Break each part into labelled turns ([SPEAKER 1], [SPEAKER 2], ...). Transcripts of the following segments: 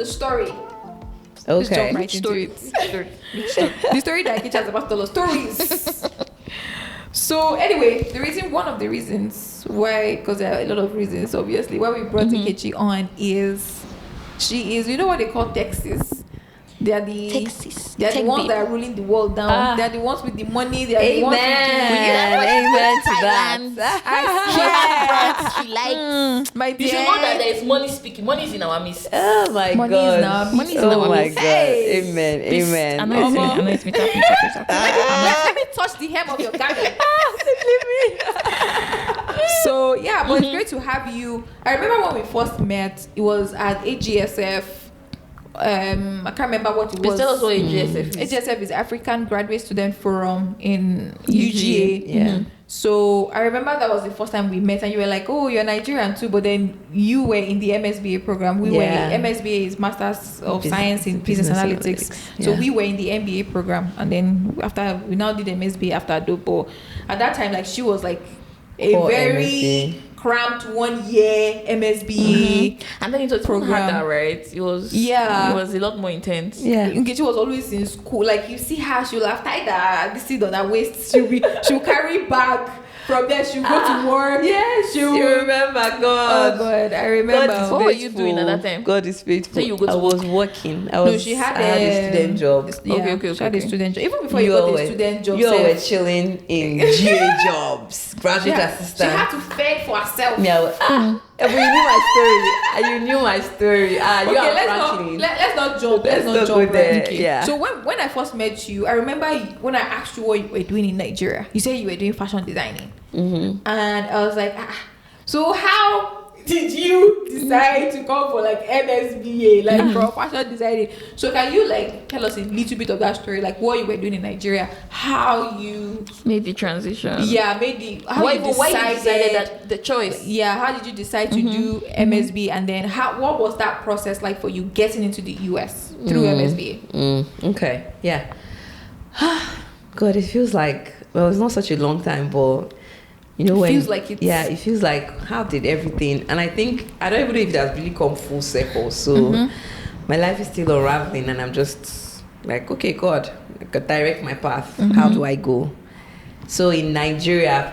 [SPEAKER 1] the story.
[SPEAKER 2] Okay.
[SPEAKER 1] Right story. The story that Nkechi has about to tell us stories. So anyway, one of the reasons why, because there are a lot of reasons, obviously, why we brought Nkechi on is she is, you know what they call Texas. They are the
[SPEAKER 3] Texas.
[SPEAKER 1] They are the ones that are ruling the world down. They are the ones with the money. They are the ones with the
[SPEAKER 2] Amen to that.
[SPEAKER 3] She likes.
[SPEAKER 1] my
[SPEAKER 3] You
[SPEAKER 1] dear.
[SPEAKER 3] should know that there is money speaking. Money is in our midst.
[SPEAKER 2] Oh my
[SPEAKER 1] Money is
[SPEAKER 2] God.
[SPEAKER 1] now-
[SPEAKER 3] money is in
[SPEAKER 2] Oh
[SPEAKER 3] our
[SPEAKER 2] my
[SPEAKER 3] midst.
[SPEAKER 2] God.
[SPEAKER 1] Hey.
[SPEAKER 2] Amen. Amen.
[SPEAKER 3] Anoint me.
[SPEAKER 1] Let me touch the hem of your garment. So yeah, but it's great to have you. I remember when we first met, it was at AGSF. I can't remember what it was.
[SPEAKER 3] Please tell us what AGSF is.
[SPEAKER 1] AGSF is African Graduate Student Forum in UGA.
[SPEAKER 2] Yeah.
[SPEAKER 1] So I remember that was the first time we met, and you were like, "Oh, you're Nigerian too," but then you were in the MSBA program. We were MSBA is Masters of Science in Business Analytics. So we were in the MBA program, and then after we now did MSBA after Adobo. At that time, like she was like a very
[SPEAKER 2] MSBA.
[SPEAKER 1] cramped 1 year MSBA.
[SPEAKER 3] And then it was
[SPEAKER 1] Program.
[SPEAKER 3] harder, right? It was
[SPEAKER 1] Yeah.
[SPEAKER 3] It was a lot more intense.
[SPEAKER 2] Yeah.
[SPEAKER 1] Nkechi was always in school. Like you see her, she'll have tied this seed on her waist. She'll carry bag from there. She'll go to work.
[SPEAKER 2] Yes,
[SPEAKER 1] She'll
[SPEAKER 2] you remember
[SPEAKER 1] Oh
[SPEAKER 2] God.
[SPEAKER 1] God, I remember.
[SPEAKER 2] God is
[SPEAKER 3] What were you
[SPEAKER 2] faithful.
[SPEAKER 3] doing at that time?
[SPEAKER 2] God is faithful.
[SPEAKER 3] So you go to
[SPEAKER 2] I was working. I was.
[SPEAKER 1] she had
[SPEAKER 2] I had a student job.
[SPEAKER 1] Yeah,
[SPEAKER 3] Okay,
[SPEAKER 1] she had a
[SPEAKER 3] okay.
[SPEAKER 1] student job. Even before you got a student job,
[SPEAKER 2] You all were
[SPEAKER 1] sef,
[SPEAKER 2] chilling in GA jobs, graduate
[SPEAKER 1] she
[SPEAKER 2] assistant.
[SPEAKER 1] had to fend for herself.
[SPEAKER 2] Yeah, but you knew my story. You knew my story. You are Franklin.
[SPEAKER 1] Let's not jump.
[SPEAKER 2] Let's
[SPEAKER 1] Let's
[SPEAKER 2] not
[SPEAKER 1] not
[SPEAKER 2] go
[SPEAKER 1] jump.
[SPEAKER 2] there,
[SPEAKER 1] Right?
[SPEAKER 2] yeah.
[SPEAKER 1] So when I first met you, I remember when I asked you what you were doing in Nigeria. You said you were doing fashion designing, and I was like, so how did you decide to come for like MSBA, like for fashion designing? So can you like tell us a little bit of that story, like what you were doing in Nigeria, how you
[SPEAKER 3] Made the transition.
[SPEAKER 1] made the how
[SPEAKER 3] Why
[SPEAKER 1] you
[SPEAKER 3] you decided that the choice?
[SPEAKER 1] yeah, how did you decide to do MSB, and then what was that process like for you getting into the US through MSBA?
[SPEAKER 2] Okay, yeah. God, it feels like, well, it's not such a long time, but you know,
[SPEAKER 1] It
[SPEAKER 2] when
[SPEAKER 1] feels like it's-
[SPEAKER 2] yeah, it feels like how did everything, and I think I don't even know if it has really come full circle. So my life is still unraveling, and I'm just like, okay, God, direct my path. How do I go? So in Nigeria,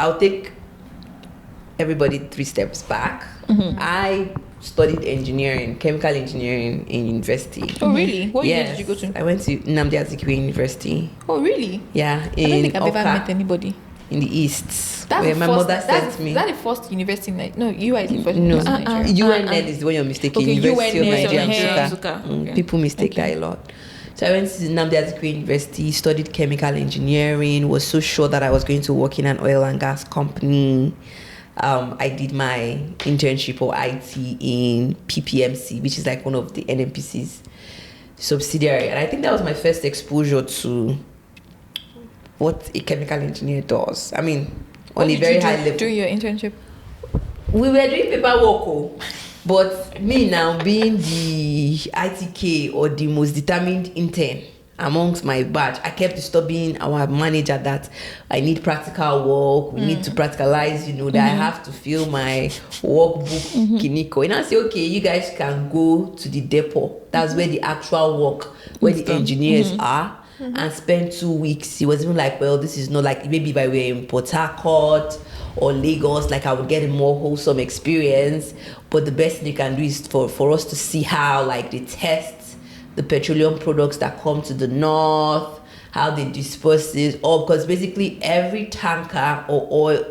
[SPEAKER 2] I'll take everybody 3 steps back. I studied engineering, chemical engineering in university.
[SPEAKER 1] Oh really? What year
[SPEAKER 2] Yes,
[SPEAKER 1] did you go to?
[SPEAKER 2] I went to Nnamdi Azikiwe University.
[SPEAKER 1] Oh really?
[SPEAKER 2] Yeah,
[SPEAKER 1] I don't think I've ever
[SPEAKER 2] Awka,
[SPEAKER 1] met anybody.
[SPEAKER 2] in the east,
[SPEAKER 1] That's
[SPEAKER 2] where
[SPEAKER 1] the
[SPEAKER 2] my
[SPEAKER 1] first,
[SPEAKER 2] mother sent me.
[SPEAKER 1] Is that the first university in Nigeria? No, UI is the first
[SPEAKER 2] No,
[SPEAKER 1] university in Nigeria.
[SPEAKER 2] UNN is the one you're mistaken.
[SPEAKER 1] Okay,
[SPEAKER 2] University of
[SPEAKER 1] UNN,
[SPEAKER 2] Nigeria,
[SPEAKER 1] Nigeria,
[SPEAKER 2] Nsukka.
[SPEAKER 3] Nsukka. Okay.
[SPEAKER 2] People mistake that a lot. So I went to Nnamdi Azikiwe University, studied chemical engineering, was so sure that I was going to work in an oil and gas company. I did my internship or IT in PPMC, which is like one of the NNPC's subsidiary. And I think that was my first exposure to what a chemical engineer does. I mean, on a very high level.
[SPEAKER 1] During your internship?
[SPEAKER 2] We were doing paperwork, but me now being the ITK or the most determined intern amongst my batch, I kept disturbing our manager that I need practical work. We need to practicalize, that I have to fill my workbook, Kiniko. And I say, okay, you guys can go to the depot. That's where the actual work, where the engineers are. And spend 2 weeks. He was even like, well, this is not like, maybe if I were in Port Harcourt or Lagos, like I would get a more wholesome experience. But the best thing you can do is for us to see how like they test the petroleum products that come to the north, how they disperse it, or because basically every tanker or oil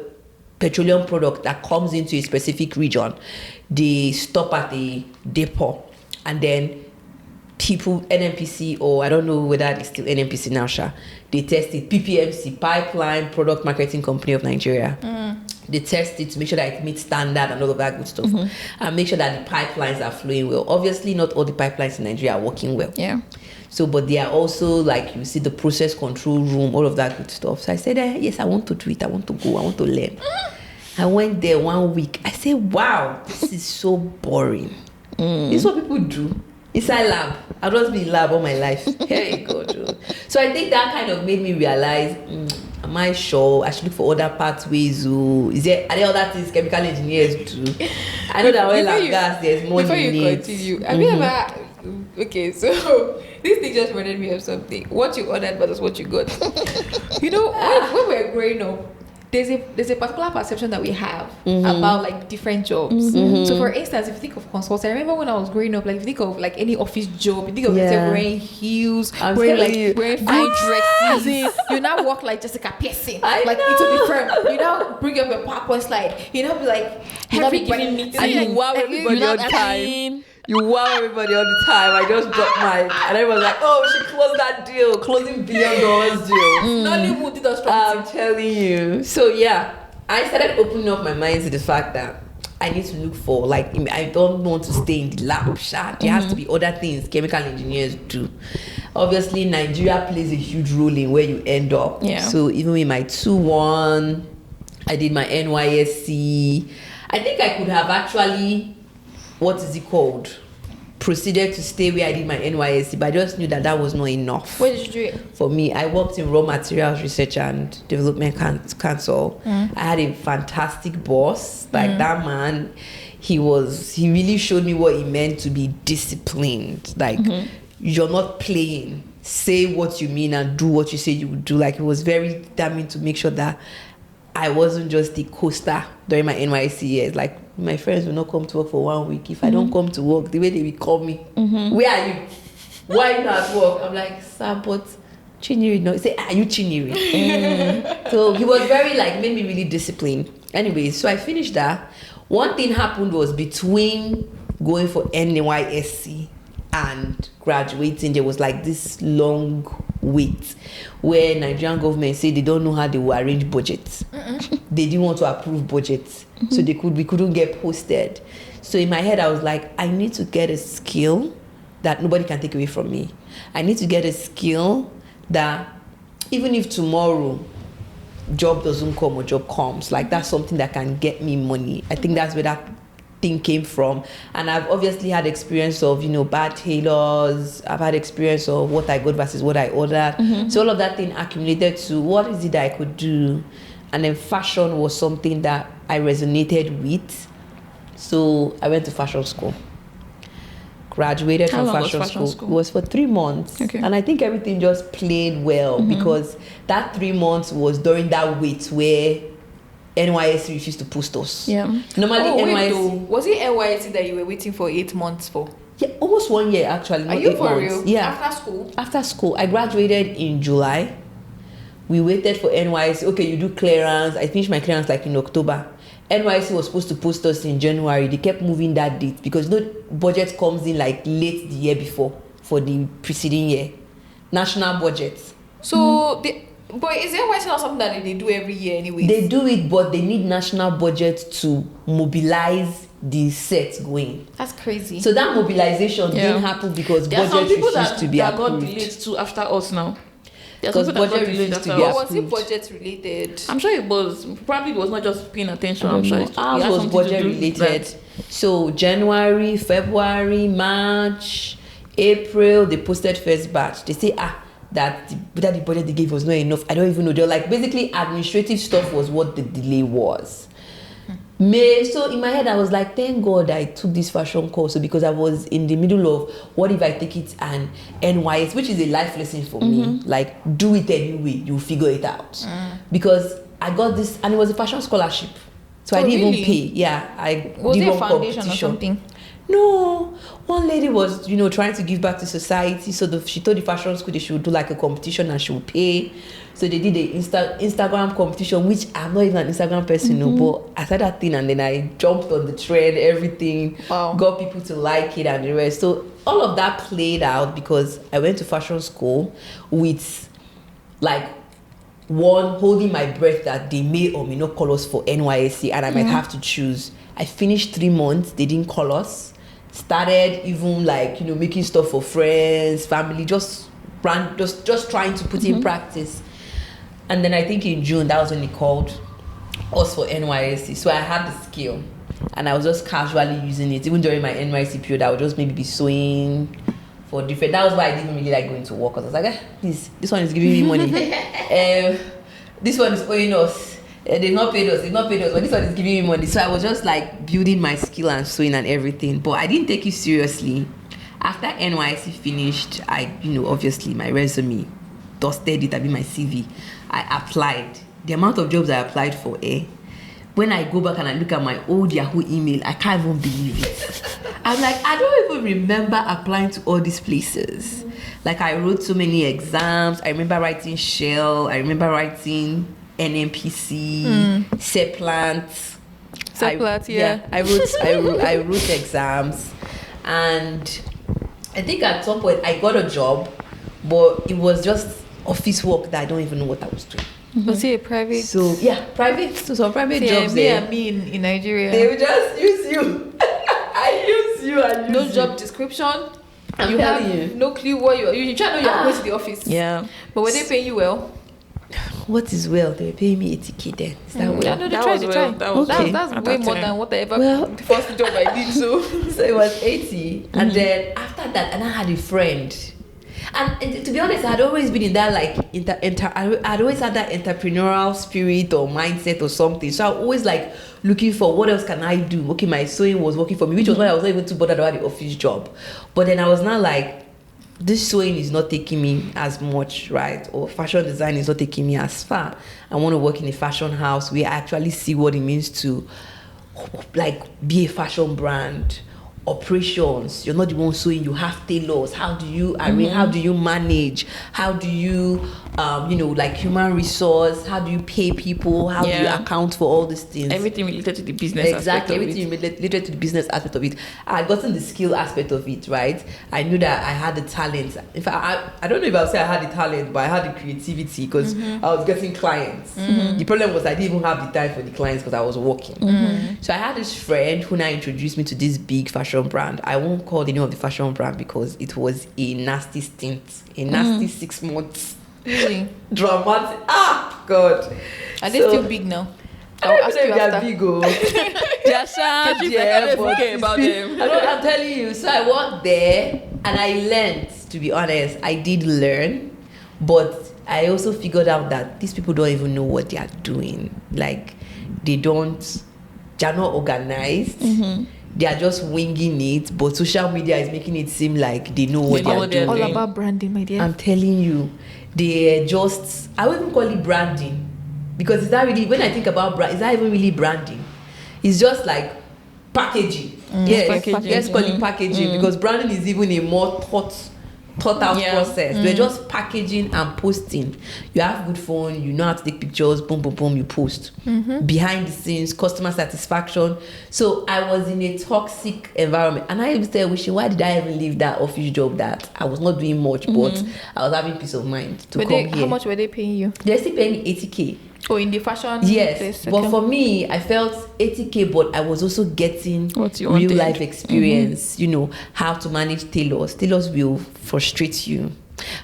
[SPEAKER 2] petroleum product that comes into a specific region, they stop at the depot, and then people, NNPC, or I don't know whether it's still NNPC now, they test it. PPMC, Pipeline Product Marketing Company of Nigeria. They test it to make sure that it meets standard and all of that good stuff, and make sure that the pipelines are flowing well. Obviously, not all the pipelines in Nigeria are working well.
[SPEAKER 1] Yeah.
[SPEAKER 2] So, but they are also like, you see the process control room, all of that good stuff. So I said, yes, I want to do it. I want to go. I want to learn. I went there 1 week. I said, wow, this is so boring. This is what people do. inside lab. I'll just be in lab all my life. Hey God. So I think that kind of made me realize, am I sure I should look for other pathways? Are there other things chemical engineers do? I know that oil and gas, there's money
[SPEAKER 1] before
[SPEAKER 2] in
[SPEAKER 1] you
[SPEAKER 2] it.
[SPEAKER 1] continue, have you ever? Okay, so this thing just reminded me of something. What you ordered versus what you got. You know, when we're growing up, there's a particular perception that we have about like different jobs. So for instance, if you think of consulting, I remember when I was growing up, like if you think of like any office job, you think of yourself wearing heels, wearing fine dresses. You now walk like Jessica Pearson, like it will be firm. You now bring up your PowerPoint slide. You know, be like everybody meeting.
[SPEAKER 2] And you wow everybody all the time. You wow everybody all the time. I just dropped mine, and everyone was like, "Oh, she closed that deal, closing $1 billion deal."
[SPEAKER 1] Nollywood did us
[SPEAKER 2] I'm telling you. So yeah, I started opening up my mind to the fact that I need to look for, like, I don't want to stay in the lab. There has to be other things chemical engineers do. Obviously, Nigeria plays a huge role in where you end up.
[SPEAKER 3] Yeah.
[SPEAKER 2] So even with my 2-1, I did my NYSC. I think I could have actually, what is it called, proceeded to stay where I did my NYSC, but I just knew that that was not enough.
[SPEAKER 1] Where did you do it?
[SPEAKER 2] For me, I worked in raw materials research and development council. I had a fantastic boss. Like that man, he really showed me what it meant to be disciplined. Like you're not playing. Say what you mean and do what you say you would do. Like, it was very determined to make sure that I wasn't just the coaster during my NYSC years. Like, my friends will not come to work for 1 week. If I don't come to work, the way they will call me, where are you? Why are you not at work? I'm like, sir, but Chinyere, no. He say, are you Chinyere? So he was very, like, made me really disciplined. Anyway, so I finished that. One thing happened was between going for NYSC and graduating, there was like this long wait where Nigerian government said they don't know how they will arrange budgets. They didn't want to approve budgets, so we couldn't get posted. So in my head, I was like, I need to get a skill that nobody can take away from me. I need to get a skill that even if tomorrow job doesn't come or job comes, like, that's something that can get me money. I think that's where that thing came from. And I've obviously had experience of, bad tailors. I've had experience of what I got versus what I ordered. So all of that thing accumulated to what is it that I could do. And then fashion was something that I resonated with. So I went to fashion school. Graduated from fashion school. It was for 3 months.
[SPEAKER 3] Okay.
[SPEAKER 2] And I think everything just played well because that 3 months was during that wait where NYSC refused to post us.
[SPEAKER 3] Yeah.
[SPEAKER 2] Normally NYSC.
[SPEAKER 1] Was it NYSC that you were waiting for 8 months for?
[SPEAKER 2] Yeah, almost 1 year actually.
[SPEAKER 1] Are you for
[SPEAKER 2] 8
[SPEAKER 1] real?
[SPEAKER 2] months. Yeah.
[SPEAKER 1] After school?
[SPEAKER 2] After school. I graduated in July. We waited for NYSC. Okay, you do clearance. I finished my clearance like in October. NYSC was supposed to post us in January. They kept moving that date because budget comes in like late the year before for the preceding year. National budget.
[SPEAKER 1] So, but is NYSC not something that they do every year anyway?
[SPEAKER 2] They do it, but they need national budget to mobilize the sets going.
[SPEAKER 1] That's crazy.
[SPEAKER 2] So that mobilization didn't happen because
[SPEAKER 3] There are some
[SPEAKER 2] budget
[SPEAKER 3] people
[SPEAKER 2] refused to be
[SPEAKER 3] that got
[SPEAKER 2] approved.
[SPEAKER 3] delayed too after us now.
[SPEAKER 2] Because budget refused to be
[SPEAKER 1] But was it
[SPEAKER 2] approved.
[SPEAKER 1] budget related?
[SPEAKER 3] I'm sure it was. Probably it was not just paying attention. I'm sure it
[SPEAKER 2] Ours
[SPEAKER 3] had
[SPEAKER 2] was
[SPEAKER 3] something to
[SPEAKER 2] budget
[SPEAKER 3] do
[SPEAKER 2] related.
[SPEAKER 3] with that.
[SPEAKER 2] So January, February, March, April, they posted first batch. They say that the budget they gave was not enough. I don't even know. They're like, basically administrative stuff was what the delay was. May, so in my head I was like, thank God I took this fashion course. So because I was in the middle of what if I take it and NYS, which is a life lesson for me. Like, do it anyway, you'll figure it out. Because I got this, and it was a fashion scholarship. So I didn't even pay. Yeah, I
[SPEAKER 1] Was
[SPEAKER 2] did
[SPEAKER 1] it a
[SPEAKER 2] one
[SPEAKER 1] foundation or
[SPEAKER 2] competition.
[SPEAKER 1] something?
[SPEAKER 2] No, one lady was, trying to give back to society. So she told the fashion school they should do like a competition and she would pay. So they did a Instagram competition, which I'm not even an Instagram person, but I said that thing and then I jumped on the trend, everything, got people to like it and the rest. So all of that played out because I went to fashion school with like one holding my breath that they may or may not call us for NYSC and I might have to choose. I finished 3 months, they didn't call us. Started even like, making stuff for friends, family, just trying to put in practice. And then I think in June, that was when they called us for NYSC. So I had the skill and I was just casually using it. Even during my NYSC period, I would just maybe be sewing for different. That was why I didn't really like going to work, because I was like, this one is giving me money. This one is owing us. They've not paid us, but this one is giving me money. So I was just like building my skill and sewing and everything. But I didn't take it seriously. After NYC finished, obviously my resume, dusted it, I mean my CV. I applied. The amount of jobs I applied for, when I go back and I look at my old Yahoo email, I can't even believe it. I'm like, I don't even remember applying to all these places. Like, I wrote so many exams. I remember writing Shell. I remember writing NMPC, Seplant.
[SPEAKER 3] Seplant, yeah.
[SPEAKER 2] I wrote exams, and I think at some point I got a job, but it was just office work that I don't even know what I was doing.
[SPEAKER 1] Was it a private?
[SPEAKER 2] So yeah, private. So some private jobs there.
[SPEAKER 1] Me in Nigeria.
[SPEAKER 2] They will just use you. I use you and
[SPEAKER 1] no
[SPEAKER 2] use
[SPEAKER 1] job
[SPEAKER 2] you.
[SPEAKER 1] description.
[SPEAKER 2] I'm
[SPEAKER 1] you have
[SPEAKER 2] telling you.
[SPEAKER 1] no clue what you try to know you're going to the office.
[SPEAKER 3] Yeah.
[SPEAKER 1] But were they paying you well?
[SPEAKER 2] What is well? They were paying me 80K then. Is that well?
[SPEAKER 1] Yeah, no, they
[SPEAKER 3] That
[SPEAKER 1] tried.
[SPEAKER 3] was
[SPEAKER 1] They
[SPEAKER 3] well.
[SPEAKER 1] tried.
[SPEAKER 3] That was
[SPEAKER 2] Okay.
[SPEAKER 1] That's
[SPEAKER 3] at
[SPEAKER 1] way
[SPEAKER 3] that
[SPEAKER 1] more
[SPEAKER 3] time.
[SPEAKER 1] than whatever
[SPEAKER 2] Well-
[SPEAKER 1] the first job I did. So
[SPEAKER 2] So it was 80, and then after that, and I had a friend. And to be honest, I had always been in that like I'd always had that entrepreneurial spirit or mindset or something. So I was always like looking for what else can I do. Okay, my sewing was working for me, which was why I was not even too bothered about the office job. But then I was now like, this sewing is not taking me as much, right? Or fashion design is not taking me as far. I want to work in a fashion house where I actually see what it means to like be a fashion brand. Operations, you're not the one sewing, you have tailors. How do you arrange? How do you manage? How do you like human resource? How do you pay people? How do you
[SPEAKER 3] Yeah.
[SPEAKER 2] account for all these things?
[SPEAKER 3] Everything related to the business
[SPEAKER 2] Exactly,
[SPEAKER 3] aspect of
[SPEAKER 2] everything
[SPEAKER 3] it.
[SPEAKER 2] related to the business aspect of it. I had gotten the skill aspect of it, right? I knew that I had the talent. In fact, I don't know if I'll say I had the talent, but I had the creativity because I was getting clients. The problem was I didn't even have the time for the clients because I was working. So I had this friend who now introduced me to this big fashion brand. I won't call the name of the fashion brand because it was a nasty stint, a nasty 6 months.
[SPEAKER 1] really,
[SPEAKER 2] Dramatic. God.
[SPEAKER 1] are they still big now?
[SPEAKER 2] I
[SPEAKER 1] I'll
[SPEAKER 2] don't
[SPEAKER 1] ask
[SPEAKER 2] even
[SPEAKER 1] you
[SPEAKER 2] know if
[SPEAKER 1] after.
[SPEAKER 2] they're big, oh.
[SPEAKER 3] Yeah, Sha, she's like, I don't even care about them.
[SPEAKER 2] I'm telling you. So I worked there and I learned, to be honest. I did learn, but I also figured out that these people don't even know what they are doing. Like, they're not organized. They are just winging it, but social media is making it seem like they know what
[SPEAKER 3] They know
[SPEAKER 2] they are
[SPEAKER 3] what they're
[SPEAKER 2] doing.
[SPEAKER 1] All about branding, my dear.
[SPEAKER 2] I'm telling you, they just, I wouldn't call it branding, because it's not really, when I think about brand, it's not even really branding. It's just like packaging. Yes,
[SPEAKER 3] packaging.
[SPEAKER 2] let's call it packaging, because branding is even a more thought out process. We're just packaging and posting. You have good phone, you know how to take pictures, boom, boom, boom, you post. Behind the scenes, customer satisfaction. So I was in a toxic environment, and I even started wishing, why did I even leave that office job that I was not doing much, but I was having peace of mind to come here.
[SPEAKER 1] How much were they paying you?
[SPEAKER 2] They're still paying me 80K.
[SPEAKER 1] Oh, in the fashion
[SPEAKER 2] Yes,
[SPEAKER 1] place?
[SPEAKER 2] but
[SPEAKER 1] Okay.
[SPEAKER 2] for me, I felt 80K, but I was also getting
[SPEAKER 3] What you
[SPEAKER 2] real
[SPEAKER 3] wanted.
[SPEAKER 2] life experience. You know, how to manage tailors. Tailors will frustrate you.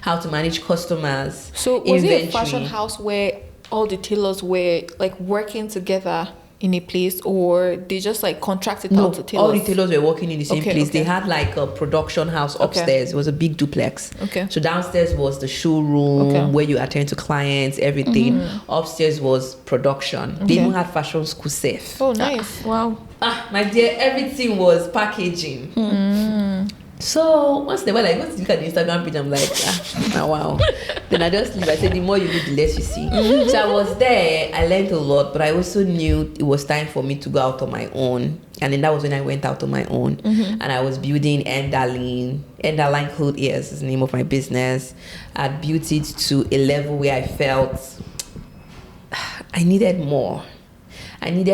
[SPEAKER 2] How to manage customers.
[SPEAKER 1] So was it a
[SPEAKER 2] inventory.
[SPEAKER 1] fashion house where all the tailors were like working together in a place, or they just like contracted
[SPEAKER 2] No,
[SPEAKER 1] out to tailors?
[SPEAKER 2] all the tailors were working in the same
[SPEAKER 1] Okay,
[SPEAKER 2] place.
[SPEAKER 1] okay.
[SPEAKER 2] They had like a production house upstairs. It was a big duplex.
[SPEAKER 1] Okay.
[SPEAKER 2] So downstairs was the showroom
[SPEAKER 1] Okay.
[SPEAKER 2] where you attend to clients, everything. Upstairs was production. They
[SPEAKER 1] Okay.
[SPEAKER 2] even had fashion school safe.
[SPEAKER 1] Oh, nice.
[SPEAKER 3] Wow.
[SPEAKER 2] My dear, everything was packaging. So once in a while, I go to look at the Instagram page. I'm like, wow. Then I just leave. I said, the more you read, the less you see. So I was there. I learned a lot, but I also knew it was time for me to go out on my own. And then that was when I went out on my own, and I was building Enderline Code Ears is the name of my business. I built it to a level where I felt I needed more. I knew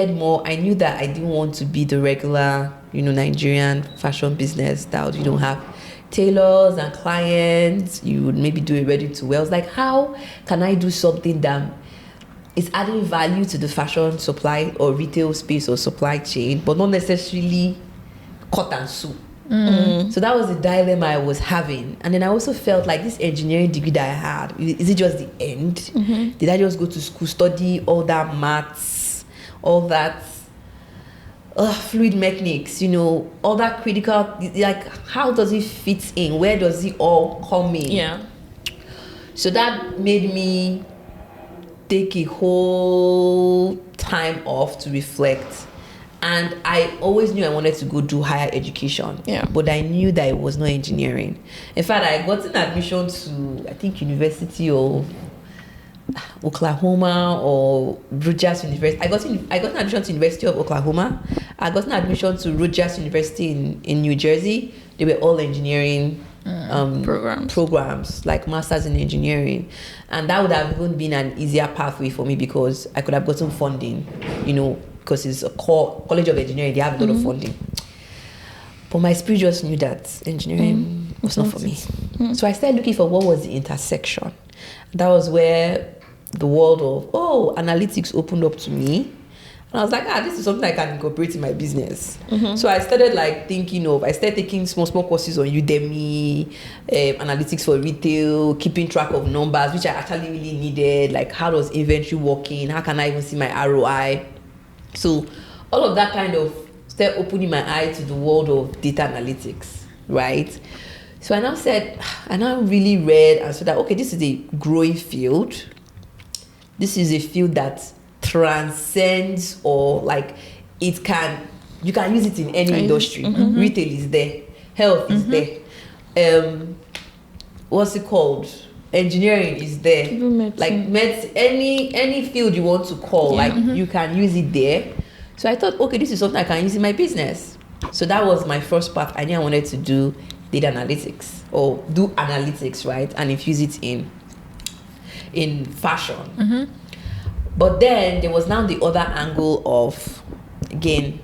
[SPEAKER 2] that I didn't want to be the regular, Nigerian fashion business that you don't have tailors and clients. You would maybe do it ready to wear. I was like, how can I do something that is adding value to the fashion supply or retail space or supply chain, but not necessarily cut and sew? So that was the dilemma I was having. And then I also felt like this engineering degree that I had, is it just the end? Did I just go to school, study all that maths, all that fluid mechanics, all that critical, like how does it fit in? Where does it all come in?
[SPEAKER 3] Yeah.
[SPEAKER 2] So that made me take a whole time off to reflect. And I always knew I wanted to go do higher education.
[SPEAKER 3] Yeah.
[SPEAKER 2] But I knew that it was not engineering. In fact, I got an admission to, I think, University of Oklahoma or Rogers University. I got an admission to University of Oklahoma. I got an admission to Rogers University in New Jersey. They were all engineering programs, like masters in engineering, and that would have even been an easier pathway for me because I could have gotten funding, because it's a college of engineering. They have a lot of funding. But my spirit just knew that engineering was not for me. So I started looking for what was the intersection. That was where the world of analytics opened up to me. And I was like, this is something I can incorporate in my business. So I started I started taking small courses on Udemy, analytics for retail, keeping track of numbers, which I actually really needed. Like, how does inventory working? How can I even see my ROI? So all of that kind of started opening my eye to the world of data analytics, right? So I now really read and saw that, okay, this is a growing field. This is a field that transcends, or you can use it in any industry. Retail is there, health is there, what's it called, engineering is there, any field you want to call, you can use it there. So I thought, okay, this is something I can use in my business. So that was my first path. I knew I wanted to do data analytics, or do analytics, right, and infuse it in fashion. But then there was now the other angle of, again,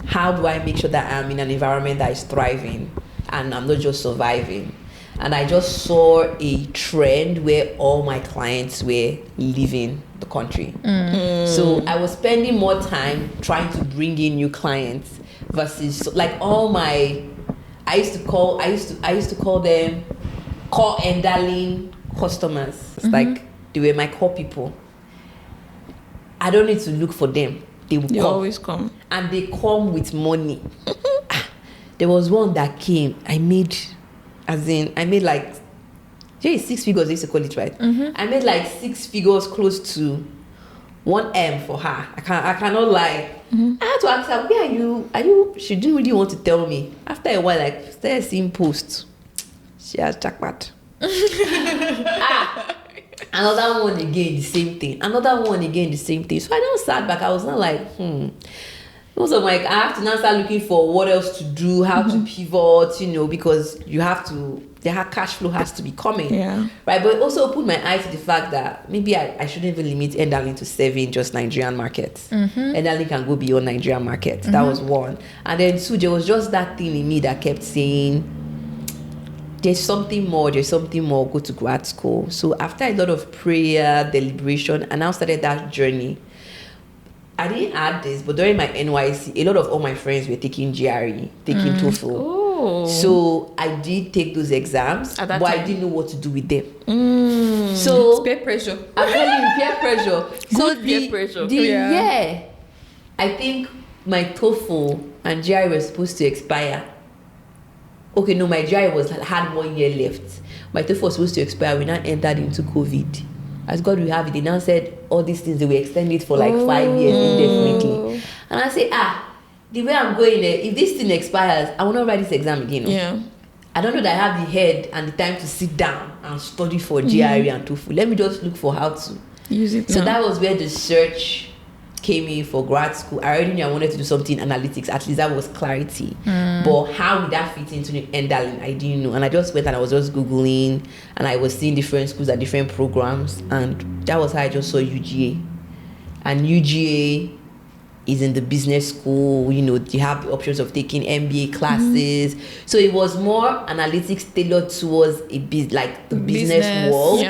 [SPEAKER 2] how do I make sure that I'm in an environment that is thriving and I'm not just surviving? And I just saw a trend where all my clients were leaving the country. So I was spending more time trying to bring in new clients versus I used to call them core and darling customers. It's like they were my core people. I don't need to look for them. They will come.
[SPEAKER 3] Always come.
[SPEAKER 2] And they come with money. There was one that came. I made 6 figures, they used to call it, right? I made 6 figures close to 1M for her. I cannot lie. I had to ask her, where are you? She didn't really want to tell me. After a while, I started seeing posts. She has jackpot. Another one again, the same thing. Another one again, the same thing. So I now sat back. I was not like, Also, I have to now start looking for what else to do, how to pivot, because the cash flow has to be coming.
[SPEAKER 3] Yeah.
[SPEAKER 2] Right. But it also opened my eyes to the fact that maybe I shouldn't even limit Endarling to serving just Nigerian markets. Endarling can go beyond Nigerian markets. That was one. And then two, there was just that thing in me that kept saying, there's something more, go to grad school. So after a lot of prayer, deliberation, I now started that journey. I didn't add this, but during my NYC, a lot of all my friends were taking GRE, taking TOEFL.
[SPEAKER 3] Oh.
[SPEAKER 2] So I did take those exams, but
[SPEAKER 3] time.
[SPEAKER 2] I didn't know what to do with them. So
[SPEAKER 1] It's peer pressure.
[SPEAKER 2] I'm telling you, peer pressure. So
[SPEAKER 3] peer pressure.
[SPEAKER 2] I think my TOEFL and GRE were supposed to expire. Okay, no, my GRE had 1 year left. My TOEFL was supposed to expire. We now entered into COVID. As God will have it, they now said all these things, they will extend it for 5 years indefinitely. And I say, the way I'm going there, if this thing expires, I will not write this exam again.
[SPEAKER 3] Yeah.
[SPEAKER 2] I don't know that I have the head and the time to sit down and study for GRE and TOEFL. Let me just look for how to
[SPEAKER 3] Use it.
[SPEAKER 2] So that was where the search came in for grad school. I already knew I wanted to do something analytics. At least that was clarity. But how would that fit into Endarling? I didn't know. And I just went and I was just Googling and I was seeing different schools and different programs. And that was how I just saw UGA. And UGA is in the business school. You have the options of taking MBA classes. So it was more analytics tailored towards the business world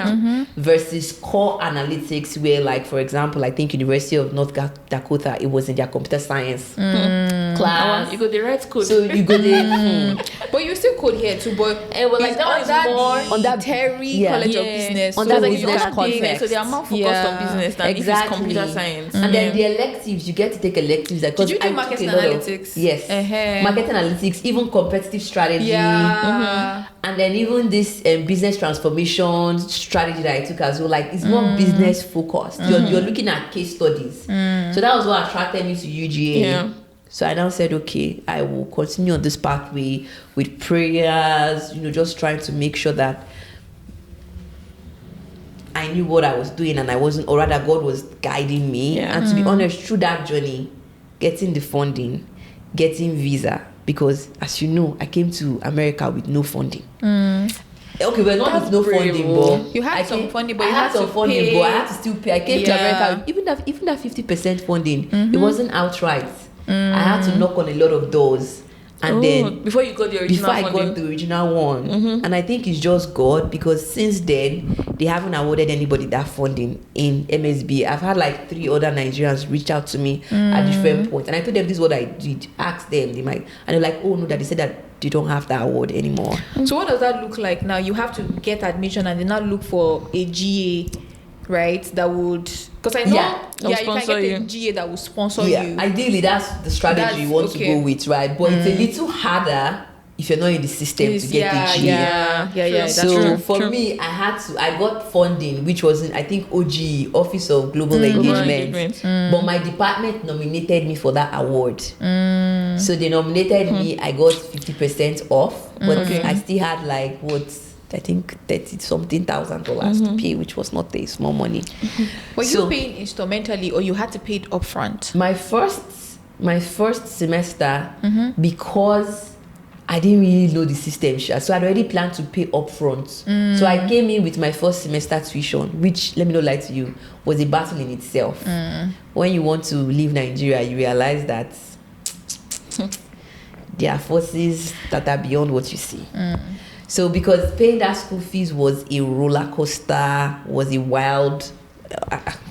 [SPEAKER 2] versus core analytics where, for example, I think University of North Dakota, it was in their computer science class.
[SPEAKER 3] You go the right code.
[SPEAKER 2] So you go there.
[SPEAKER 1] But you still code here too, but
[SPEAKER 3] well, like
[SPEAKER 1] it's
[SPEAKER 3] that one is
[SPEAKER 1] under
[SPEAKER 3] more
[SPEAKER 1] the
[SPEAKER 2] on that-
[SPEAKER 1] Terry
[SPEAKER 2] yeah.
[SPEAKER 1] College of
[SPEAKER 3] Yeah.
[SPEAKER 1] Business.
[SPEAKER 2] On
[SPEAKER 1] So
[SPEAKER 2] that
[SPEAKER 1] like
[SPEAKER 2] business
[SPEAKER 1] you can't
[SPEAKER 2] context.
[SPEAKER 1] take-
[SPEAKER 3] So they are more focused
[SPEAKER 1] Yeah.
[SPEAKER 3] on business than if
[SPEAKER 2] Exactly.
[SPEAKER 3] it's computer science.
[SPEAKER 2] And then the electives, you get to take electives. Like,
[SPEAKER 1] Did you
[SPEAKER 2] 'cause
[SPEAKER 1] do
[SPEAKER 2] I took
[SPEAKER 1] marketing
[SPEAKER 2] a lot of-
[SPEAKER 1] analytics?
[SPEAKER 2] Yes. Marketing analytics, even competitive strategy.
[SPEAKER 1] Yeah.
[SPEAKER 2] And then even this business transformation strategy that I took as well, like it's more business focused. You're looking at case studies. So that was what attracted me to UGA.
[SPEAKER 3] Yeah.
[SPEAKER 2] So I now said, okay, I will continue on this pathway with prayers, just trying to make sure that I knew what I was doing and I wasn't, or rather God was guiding me.
[SPEAKER 3] Yeah.
[SPEAKER 2] And to be honest, through that journey, getting the funding, getting visa, because as you know, I came to America with no funding. Okay, well, not with no
[SPEAKER 3] brave,
[SPEAKER 2] funding,
[SPEAKER 3] oh.
[SPEAKER 2] but
[SPEAKER 1] You had some funding, but you had
[SPEAKER 2] some
[SPEAKER 1] to
[SPEAKER 2] funding,
[SPEAKER 1] pay.
[SPEAKER 2] but I had to still pay. I came to
[SPEAKER 1] Yeah.
[SPEAKER 2] America even that 50% funding. It wasn't outright. I had to knock on a lot of doors, and then
[SPEAKER 3] before you got the original
[SPEAKER 2] before I
[SPEAKER 3] funding.
[SPEAKER 2] got the original one, and I think it's just God, because since then they haven't awarded anybody that funding in MSBA. I've had like 3 other Nigerians reach out to me at different points, and I told them this is what I did. Ask them, they might, and they're like, oh no, that they said that they don't have that award anymore.
[SPEAKER 1] So what does that look like now? You have to get admission and then now look for a GA, right? That would, because I know,
[SPEAKER 2] Yeah,
[SPEAKER 3] that will
[SPEAKER 1] you can
[SPEAKER 3] sponsor
[SPEAKER 1] get a
[SPEAKER 3] you.
[SPEAKER 1] GA that will sponsor
[SPEAKER 2] Yeah,
[SPEAKER 1] you.
[SPEAKER 2] ideally that's the strategy
[SPEAKER 1] That's-
[SPEAKER 2] you want
[SPEAKER 1] okay.
[SPEAKER 2] to go with, right? But it's a little harder if you're not in the system to get the GA.
[SPEAKER 1] Yeah, that's
[SPEAKER 2] So
[SPEAKER 1] true.
[SPEAKER 2] for me, I got funding, which was in, I think, OGE, Office of Global Engagement. But my department nominated me for that award. So they nominated me, I got 50% off, but I still had like I think $30-something thousand to pay, which was not a small money.
[SPEAKER 1] Were
[SPEAKER 2] So-
[SPEAKER 1] you paying instrumentally or you had to pay it upfront?
[SPEAKER 2] My first semester, because I didn't really know the system, so I'd already planned to pay upfront. So I came in with my first semester tuition, which, let me not lie to you, was a battle in itself. When you want to leave Nigeria, you realize that there are forces that are beyond what you see. So because paying that school fees was a roller coaster, was a wild,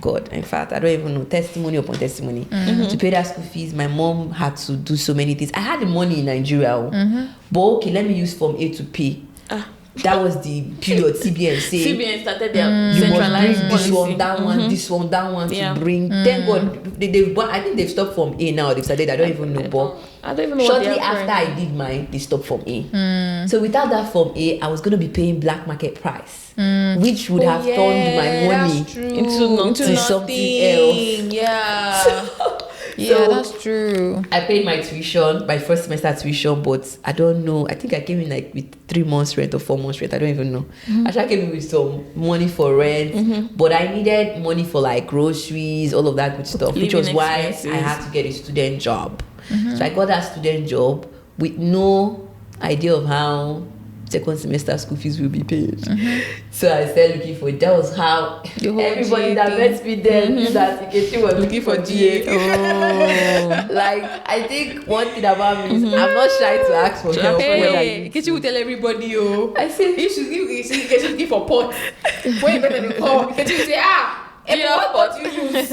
[SPEAKER 2] God, in fact, I don't even know, testimony upon testimony. To pay that school fees, my mom had to do so many things. I had the money in Nigeria, but okay, let me use Form A to pay. That was the period CBN said.
[SPEAKER 3] CBN started their
[SPEAKER 2] You must
[SPEAKER 3] centralized
[SPEAKER 2] bring this
[SPEAKER 3] policy.
[SPEAKER 2] one, that one, this one, that one
[SPEAKER 3] Yeah.
[SPEAKER 2] to bring. Thank God, I think they've stopped Form A now. They've started. I don't even know, but
[SPEAKER 3] I don't even know what
[SPEAKER 2] shortly
[SPEAKER 3] they are
[SPEAKER 2] after I did mine, they stopped Form A. So without that Form A, I was going to be paying black market price, which would have turned my money
[SPEAKER 3] into
[SPEAKER 2] something else.
[SPEAKER 1] Yeah. Yeah,
[SPEAKER 2] So-
[SPEAKER 1] that's true.
[SPEAKER 2] I paid my tuition, my first semester tuition, but I don't know. I think I came in like with 3 months rent or 4 months rent. I don't even know. I actually came in with some money for rent, but I needed money for like groceries, all of that good stuff, which was
[SPEAKER 3] Living
[SPEAKER 2] why
[SPEAKER 3] expenses.
[SPEAKER 2] I had to get a student job. So I got that student job with no idea of how second semester school fees will be paid. So I started looking for it. That was how
[SPEAKER 1] The whole
[SPEAKER 2] everybody
[SPEAKER 1] GA
[SPEAKER 2] that
[SPEAKER 1] thing.
[SPEAKER 2] met me then knew that Nkechi was looking for GA.
[SPEAKER 3] Oh.
[SPEAKER 2] Like, I think one thing about me is I'm not shy to ask for help. when I
[SPEAKER 1] Hey,
[SPEAKER 2] need
[SPEAKER 1] Nkechi
[SPEAKER 2] to.
[SPEAKER 1] will tell everybody, oh.
[SPEAKER 2] I say,
[SPEAKER 1] You should get something for pot. When you better call, Nkechi will say, what pot you use?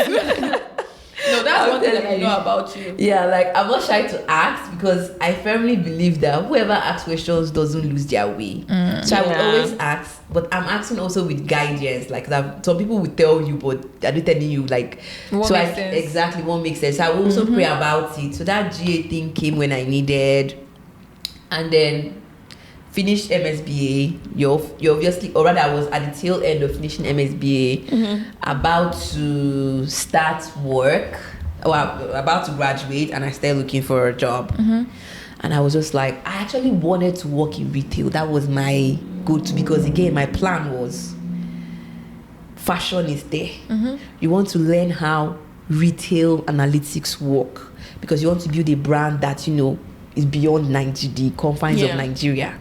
[SPEAKER 1] No, that's
[SPEAKER 2] I'm
[SPEAKER 1] one thing that I
[SPEAKER 2] telling
[SPEAKER 1] know
[SPEAKER 2] you.
[SPEAKER 1] about you.
[SPEAKER 2] yeah, like I'm not shy to ask because I firmly believe that whoever asks questions doesn't lose their way. So I would
[SPEAKER 3] Yeah.
[SPEAKER 2] always ask, but I'm asking also with guidance. Like that, some people will tell you, but they're not telling you like.
[SPEAKER 1] What
[SPEAKER 2] so
[SPEAKER 1] makes sense.
[SPEAKER 2] exactly what makes sense. So I will also pray about it. So that GA thing came when I needed, and then finished MSBA. You obviously, or rather, I was at the tail end of finishing MSBA, about to start work, or about to graduate, and I started looking for a job. And I was just like, I actually wanted to work in retail. That was my go-to, because again, my plan was fashion is there. You want to learn how retail analytics work, because you want to build a brand that is beyond the confines of
[SPEAKER 3] Yeah.
[SPEAKER 2] Nigeria.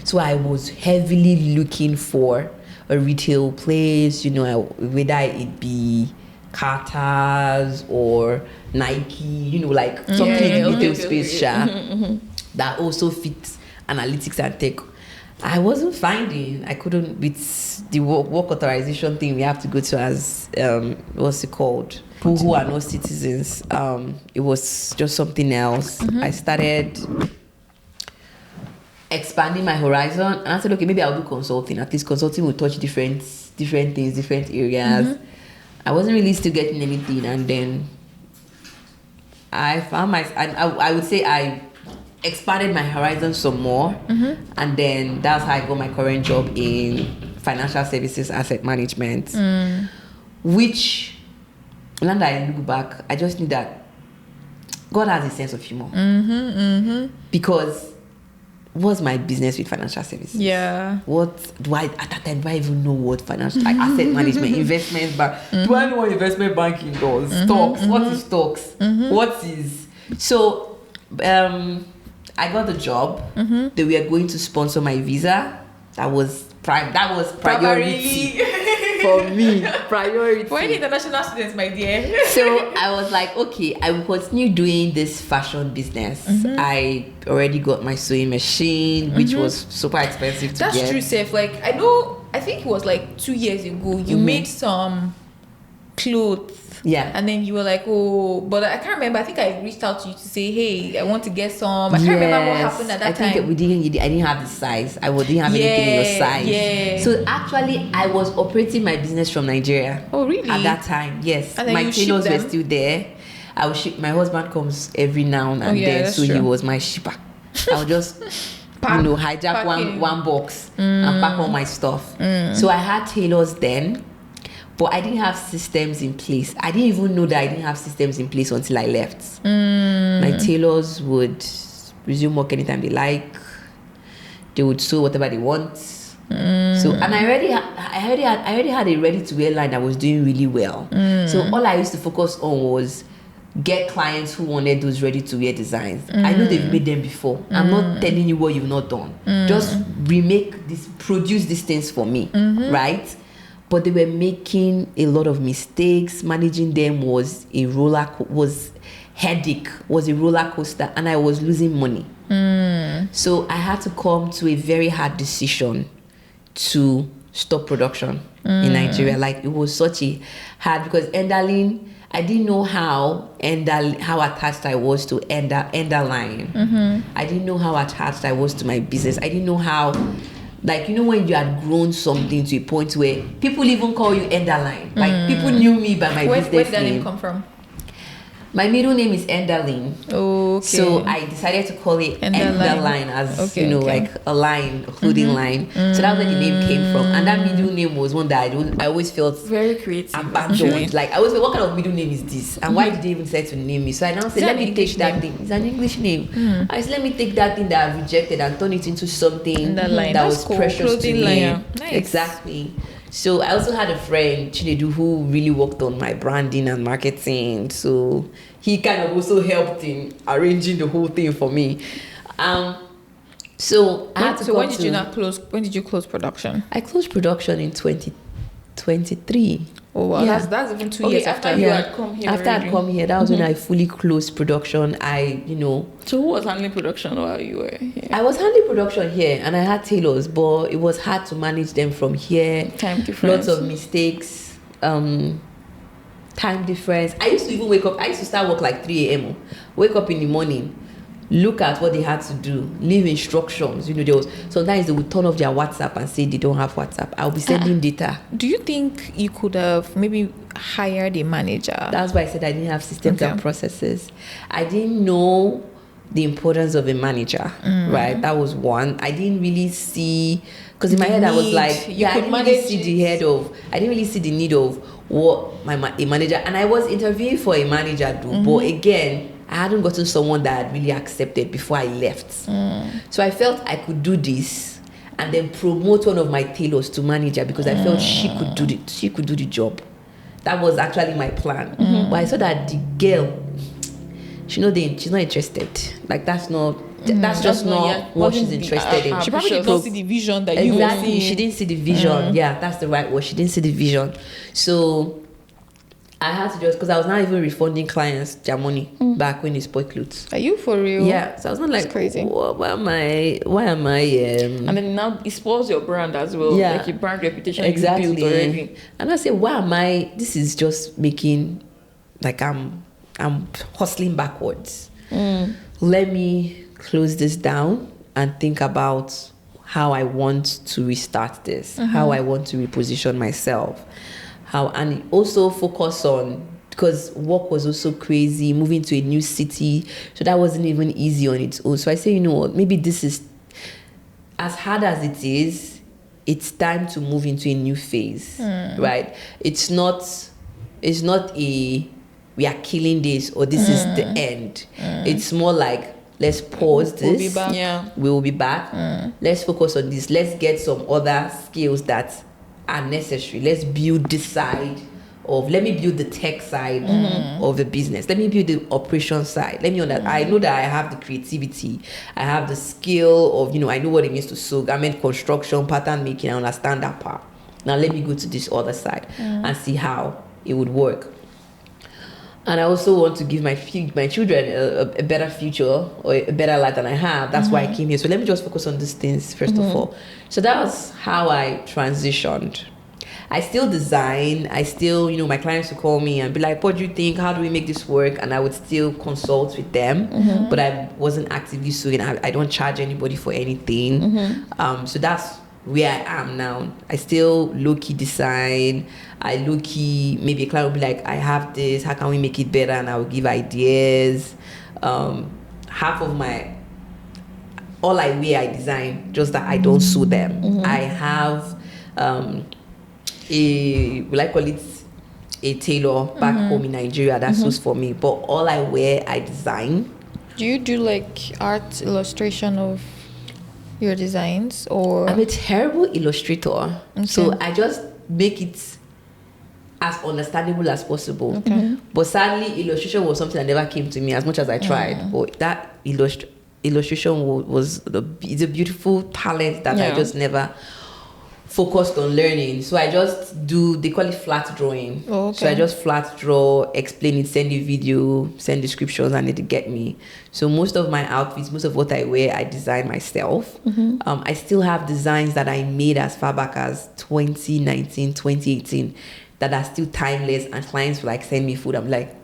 [SPEAKER 2] So I was heavily looking for a retail place, whether it be Carter's or Nike, like something in the retail space, that also fits analytics and tech. I wasn't finding. I couldn't with the work authorization thing. We have to go to as what's it called? People who are not citizens. It was just something else. I started expanding my horizon, and I said, okay, maybe I'll do consulting. At least consulting will touch different things, different areas. I wasn't really still getting anything, and then I found I would say I expanded my horizon some more, and then that's how I got my current job in financial services asset management, which now that I look back, I just knew that God has a sense of humor, because what's my business with financial services?
[SPEAKER 1] Yeah.
[SPEAKER 2] What do I at that time? Do I even know what financial like asset management, investment bank? Do I know what investment banking does? Stocks. What is stocks? What is so? I got the job. They were going to sponsor my visa. That was priority for me. Priority
[SPEAKER 1] For any international students, my dear.
[SPEAKER 2] So I was like, okay, I will continue doing this fashion business. I already got my sewing machine, which was super expensive to
[SPEAKER 1] That's
[SPEAKER 2] get.
[SPEAKER 1] true, Seth. Like, I think it was like 2 years ago, you made some clothes.
[SPEAKER 2] Yeah.
[SPEAKER 1] And then you were like, oh, but I can't remember. I think I reached out to you to say, hey, I want to get some. I can't remember what happened at that time.
[SPEAKER 2] I think I didn't have the size. I didn't have anything in your size.
[SPEAKER 1] Yeah.
[SPEAKER 2] So actually, I was operating my business from Nigeria.
[SPEAKER 1] Oh, really?
[SPEAKER 2] At that time, yes.
[SPEAKER 1] And then
[SPEAKER 2] My
[SPEAKER 1] you ship
[SPEAKER 2] tailors were
[SPEAKER 1] them?
[SPEAKER 2] still there. I would ship. My husband comes every now and
[SPEAKER 1] yeah,
[SPEAKER 2] then,
[SPEAKER 1] that's
[SPEAKER 2] so he
[SPEAKER 1] true.
[SPEAKER 2] was my shipper. I would just hijack
[SPEAKER 1] packing.
[SPEAKER 2] one box and pack all my stuff. So I had tailors then, but I didn't have systems in place. I didn't even know that I didn't have systems in place until I left. My tailors would resume work anytime they like. They would sew whatever they want. So, and I already had a ready-to-wear line that was doing really well. So all I used to focus on was get clients who wanted those ready-to-wear designs. I know they've made them before. I'm not telling you what you've not done. Just produce these things for me, right? But they were making a lot of mistakes. Managing them was a roller coaster, and I was losing money. So I had to come to a very hard decision to stop production in Nigeria. Like, it was such a hard, because Enderlin, I didn't know how attached I was to Enderline. I didn't know how attached I was to my business. I didn't know how. Like, when you had grown something to a point where people even call you Enderline. Like, people knew me by my business name.
[SPEAKER 1] Where did that name come from?
[SPEAKER 2] My middle name is Enderlin.
[SPEAKER 1] Oh, okay.
[SPEAKER 2] So I decided to call it Enderline as, like a line, a clothing line. So that's where the name came from. And that middle name was one that I always felt
[SPEAKER 1] very creative.
[SPEAKER 2] abandoned. Like, I always felt, what kind of middle name is this? And why did they even decide to name me? So I now said, let me take that thing. It's an English name. I said, let me take that thing that I've rejected and turn it into something that was precious to me.
[SPEAKER 1] Line. Nice.
[SPEAKER 2] Exactly. So I also had a friend, Chinedu, who really worked on my branding and marketing. So he kind of also helped in arranging the whole thing for me. So I had to
[SPEAKER 1] when did you not close? When did you close production?
[SPEAKER 2] I closed production in 2023.
[SPEAKER 1] Oh wow,
[SPEAKER 2] Yeah.
[SPEAKER 1] that's even 2 years after you had come here.
[SPEAKER 2] After I'd come here, that was when I fully closed production.
[SPEAKER 3] So who was handling production while you were here?
[SPEAKER 2] I was handling production here, and I had tailors, but it was hard to manage them from here.
[SPEAKER 3] Time difference.
[SPEAKER 2] Lots of mistakes. Time difference. I used to even wake up. I used to start work like 3 a.m. Wake up in the morning, look at what they had to do, leave instructions. Sometimes they would turn off their WhatsApp and say they don't have WhatsApp. I'll be sending data.
[SPEAKER 1] Do you think you could have maybe hired a manager?
[SPEAKER 2] That's why I said I didn't have systems and processes. I didn't know the importance of a manager, right? That was one. I didn't really see, because in my head I was like, I didn't really see the need of what a manager, and I was interviewing for a manager too, but again, I hadn't gotten someone that had really accepted before I left. So I felt I could do this and then promote one of my tailors to manager, because I felt she could do the job. That was actually my plan. But I saw that the girl, she's not interested. Like, that's just not what she's interested in.
[SPEAKER 1] She probably did not see the vision that you were seeing.
[SPEAKER 2] She didn't see the vision. Yeah, that's the right word. She didn't see the vision. So I had to just, because I was not even refunding clients their money back when they spoiled clothes.
[SPEAKER 3] Are you for real?
[SPEAKER 2] Yeah, so I was not like,
[SPEAKER 3] That's crazy.
[SPEAKER 2] Why am I
[SPEAKER 3] And then now it spoils your brand as well.
[SPEAKER 2] Yeah.
[SPEAKER 3] Like your brand reputation
[SPEAKER 2] exactly.
[SPEAKER 3] you built already.
[SPEAKER 2] And I said, why am I, this is just making, like I'm hustling backwards. Let me close this down and think about how I want to restart this, how I want to reposition myself, and also focus on, because work was also crazy, moving to a new city, so that wasn't even easy on its own. So I say, you know what, maybe this is, as hard as it is, it's time to move into a new phase, right? It's not a, we are killing this or this is the end. It's more like, let's pause this.
[SPEAKER 3] We'll be back. Yeah.
[SPEAKER 2] We will be back. Let's focus on this. Let's get some other skills that are necessary. Let's build this side of, let me build the tech side of the business. Let me build the operation side. Let me know that I know that I have the creativity. I have the skill of, I know what it means to sew, garment construction, pattern making. I understand that part. Now let me go to this other side and see how it would work. And I also want to give my children a better future or a better life than I have. That's why I came here. So let me just focus on these things first of all. So that was how I transitioned. I still design. I still, my clients would call me and be like, what do you think? How do we make this work? And I would still consult with them. But I wasn't actively sewing. I don't charge anybody for anything. So that's where I am now. I still low-key design. I low-key, maybe a client will be like, I have this, how can we make it better? And I will give ideas. Half of all I wear, I design, just that I don't sew them. I have will I call it a tailor back home in Nigeria that sews for me. But all I wear, I design.
[SPEAKER 1] Do you do like art illustration of your designs, or?
[SPEAKER 2] I'm a terrible illustrator.
[SPEAKER 1] Okay.
[SPEAKER 2] So I just make it as understandable as possible.
[SPEAKER 1] Okay.
[SPEAKER 2] But sadly, illustration was something that never came to me as much as I tried. But that illustration was it's a beautiful talent that I just never focused on learning. So I just do, they call it flat drawing.
[SPEAKER 1] Oh, okay.
[SPEAKER 2] So I just flat draw, explain it, send a video, send descriptions, and it'll get me. So most of my outfits, most of what I wear, I design myself. I still have designs that I made as far back as 2019, 2018 that are still timeless, and clients will like send me food. I'm like,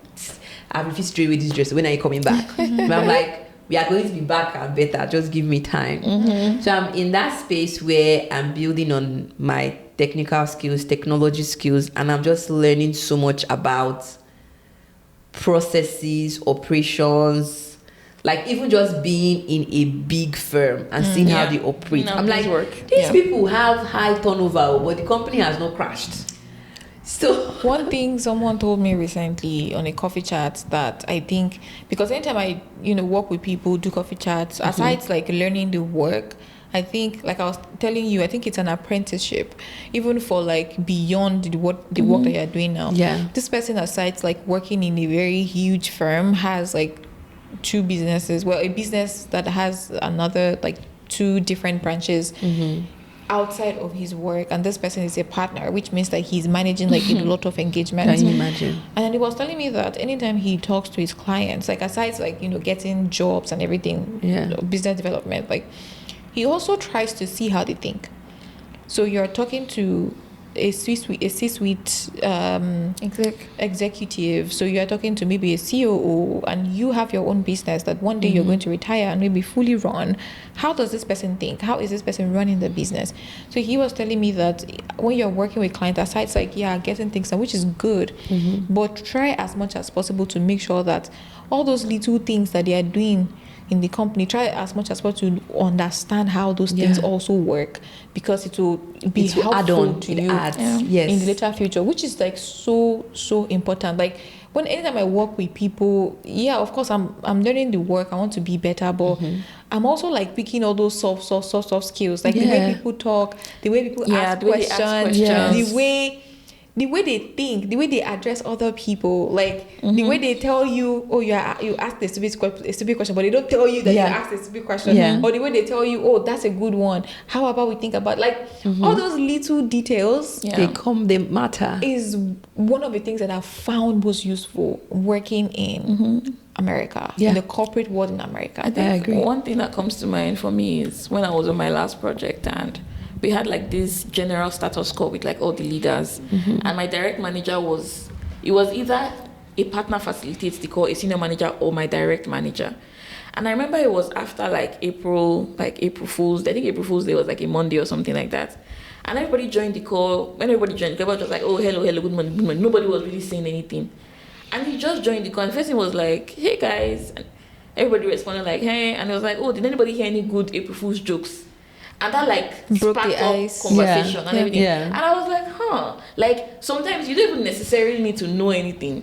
[SPEAKER 2] I refuse to trade with this dress. When are you coming back? But I'm like, we are going to be back and better. Just give me time. So I'm in that space where I'm building on my technical skills, technology skills, and I'm just learning so much about processes, operations, like even just being in a big firm and seeing how they operate. I'm like, these people have high turnover, but the company has not crashed. So
[SPEAKER 1] one thing someone told me recently on a coffee chat that I think, because anytime I work with people, do coffee chats, aside like learning the work, I think, like I was telling you, I think it's an apprenticeship, even for like beyond the work that you're doing now. This person, aside like working in a very huge firm, has like two businesses, well, a business that has another like two different branches outside of his work, and this person is a partner, which means that he's managing like a lot of engagement.
[SPEAKER 2] Can you imagine?
[SPEAKER 1] And then he was telling me that anytime he talks to his clients, like aside like getting jobs and everything, business development, like he also tries to see how they think. So you're talking to a C-suite executive, so you're talking to maybe a COO, and you have your own business that one day you're going to retire and maybe fully run. How does this person think? How is this person running the business? So he was telling me that when you're working with clients, aside like getting things done, which is good, but try as much as possible to make sure that all those little things that they are doing in the company, try as much as possible to understand how those things also work, because it will be helpful to you in the later future, which is like so important. Like anytime I work with people, of course I'm learning the work, I want to be better, but I'm also like picking all those soft skills, like the way people talk, the way people ask questions, the way the way they think, the way they address other people, like the way they tell you, oh, you asked a stupid question, but they don't tell you that you asked a stupid question. Or the way they tell you, oh, that's a good one. How about we think about all those little details?
[SPEAKER 2] They matter.
[SPEAKER 1] Is one of the things that I've found most useful working in America, in the corporate world in America.
[SPEAKER 3] I agree. One thing that comes to mind for me is when I was on my last project and we had like this general status quo with like all the leaders, and my direct manager was either a partner facilitates the call, a senior manager, or my direct manager. And I remember it was after like April Fool's. I think April Fool's Day was like a Monday or something like that. And everybody joined the call. When everybody joined the call, it was like, oh, hello, good morning, good morning. Nobody was really saying anything. And he just joined the call. And the first thing was like, hey guys. And everybody responded like, hey. And it was like, oh, did anybody hear any good April Fool's jokes? And that like
[SPEAKER 1] broke
[SPEAKER 3] sparked
[SPEAKER 1] the
[SPEAKER 3] up
[SPEAKER 1] ice.
[SPEAKER 3] conversation and everything.
[SPEAKER 2] Yeah.
[SPEAKER 3] And I was like, like sometimes you don't even necessarily need to know anything.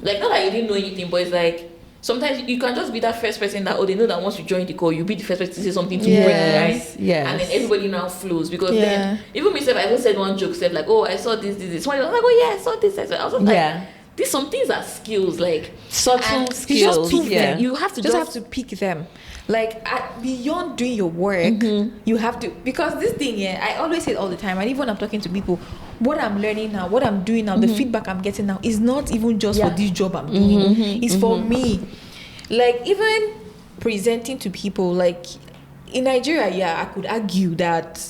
[SPEAKER 3] Like not that you didn't know anything, but it's like sometimes you can just be that first person that they know that once you join the call, you'll be the first person to say something to break the ice.
[SPEAKER 2] Yes.
[SPEAKER 3] And then everybody now flows because then even myself, I even said one joke, said like, oh, I saw this. One was like, oh yeah, I saw this. I was like, these some things are skills, like
[SPEAKER 2] subtle skills.
[SPEAKER 1] You just prove them.
[SPEAKER 3] You have to
[SPEAKER 1] just have to pick them. Like beyond doing your work, you have to, because this thing, I always say it all the time, and even when I'm talking to people, what I'm learning now, what I'm doing now, the feedback I'm getting now is not even just for this job I'm doing. It's for me. Like even presenting to people, like in Nigeria, I could argue that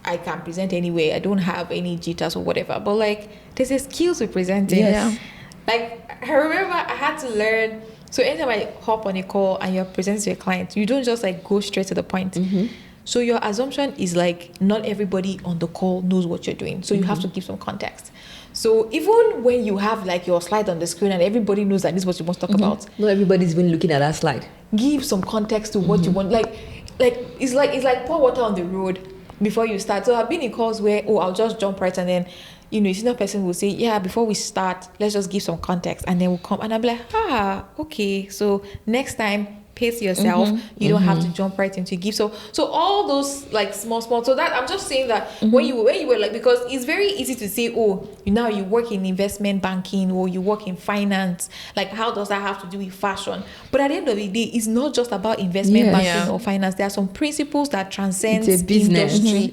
[SPEAKER 1] I can present anywhere. I don't have any jitters or whatever, but like there's a skill to presenting. Like I remember I had to learn. So anytime I hop on a call and you're presenting to a client, you don't just like go straight to the point. So your assumption is like not everybody on the call knows what you're doing. So you have to give some context. So even when you have like your slide on the screen and everybody knows that this is what you want to talk about,
[SPEAKER 2] not everybody's been looking at that slide.
[SPEAKER 1] Give some context to what you want. Like it's like pour water on the road before you start. So I've been in calls where I'll just jump right and then a senior person will say, before we start, let's just give some context, and then we'll come and I'm like, okay, so next time pace yourself. You don't have to jump right into give. So all those like small. So that I'm just saying that when you were like, because it's very easy to say, now you work in investment banking or you work in finance. Like how does that have to do with fashion? But at the end of the day, it's not just about investment banking or finance. There are some principles that transcend industry.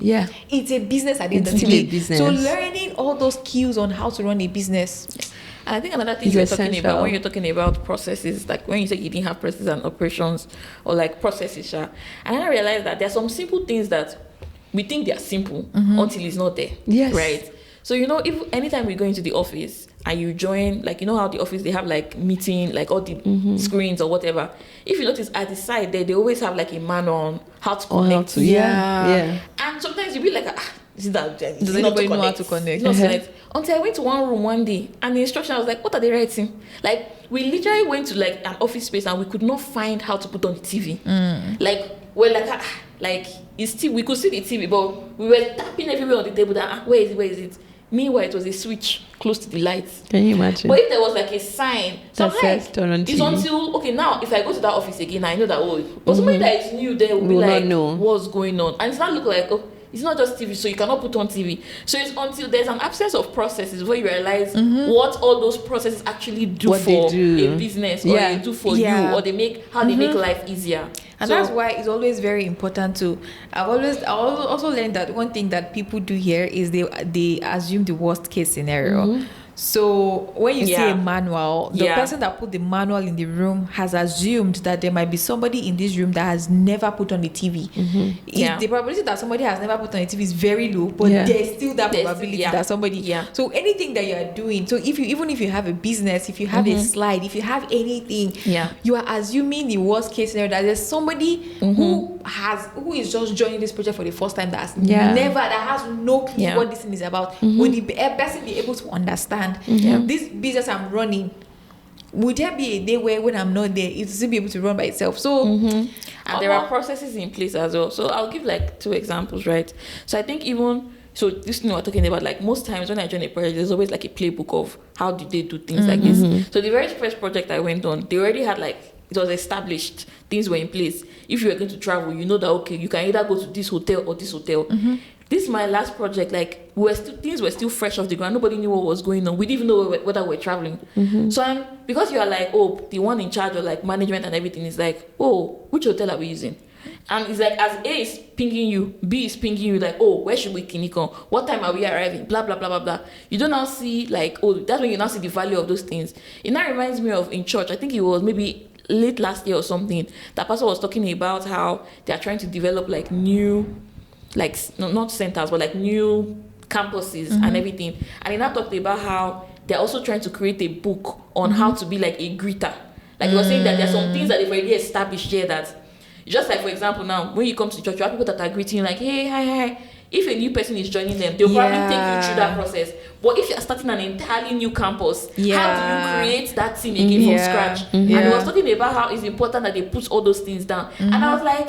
[SPEAKER 1] It's a business at the end of the day. So learning all those skills on how to run a business.
[SPEAKER 3] And I think another thing you're talking about when you're talking about processes, like when you say you didn't have processes and operations or like processes, and I realized that there are some simple things that we think they are simple until it's not there. Right? So if anytime we go into the office and you join, like how the office they have like meeting, like all the screens or whatever. If you notice at the side there, they always have like a manual on how to connect. And sometimes you'll be like, does
[SPEAKER 1] anybody know how to connect?
[SPEAKER 3] Until I went to one room one day and the instruction, I was like, what are they writing? Like we literally went to like an office space and we could not find how to put on the TV. Like we're like it's still, we could see the TV, but we were tapping everywhere on the table that where is it? Meanwhile, it was a switch close to the lights.
[SPEAKER 2] Can you imagine?
[SPEAKER 3] But if there was like a sign,
[SPEAKER 2] that says turn on TV.
[SPEAKER 3] It's until now if I go to that office again, I know that but somebody that is new there will be like, what's going on? And it's not look like it's not just TV, so you cannot put on TV. So it's until there's an absence of processes where you realize what all those processes actually do a business, or they do for you, or they make life easier.
[SPEAKER 1] And that's why it's always very important to. I also learned that one thing that people do here is they assume the worst case scenario. So when you see a manual, the person that put the manual in the room has assumed that there might be somebody in this room that has never put on the TV. The probability that somebody has never put on the TV is very low, but there's still that probability that somebody. So anything that you are doing, so even if you have a business, if you have a slide, if you have anything, you are assuming the worst case scenario that there's somebody who is just joining this project for the first time that has no clue what this thing is about. Would the person be able to understand this business I'm running? Would there be a day where when I'm not there, it will still be able to run by itself? So
[SPEAKER 3] and there are processes in place as well. So I'll give like 2 examples, right? So I think this thing we're talking about, like most times when I join a project, there's always like a playbook of how do they do things like this. So the very first project I went on, they already had like, it was established, things were in place. If you were going to travel, you know that you can either go to this hotel or this hotel. this is my last project. Like, things were still fresh off the ground. Nobody knew what was going on. We didn't even know whether we were traveling. So because you are like, oh, the one in charge of like management and everything is like, oh, which hotel are we using? And it's like, as A is pinging you, B is pinging you, like, oh, where should we clinic on? What time are we arriving? Blah, blah, blah, blah, blah. You don't now see, like, oh, that's when you now see the value of those things. It now reminds me of in church, I think it was maybe late last year or something, that pastor was talking about how they are trying to develop, like, new, like, not centers, but, like, new campuses and everything. And he now talked about how they're also trying to create a book on how to be, like, a greeter. Like, he was saying that there are some things that they've already established here that, just like, for example, now, when you come to church, you have people that are greeting you like, hey, hi. If a new person is joining them, they'll probably take you through that process. But if you're starting an entirely new campus, how do you create that thing again from scratch? And he was talking about how it's important that they put all those things down. And I was like,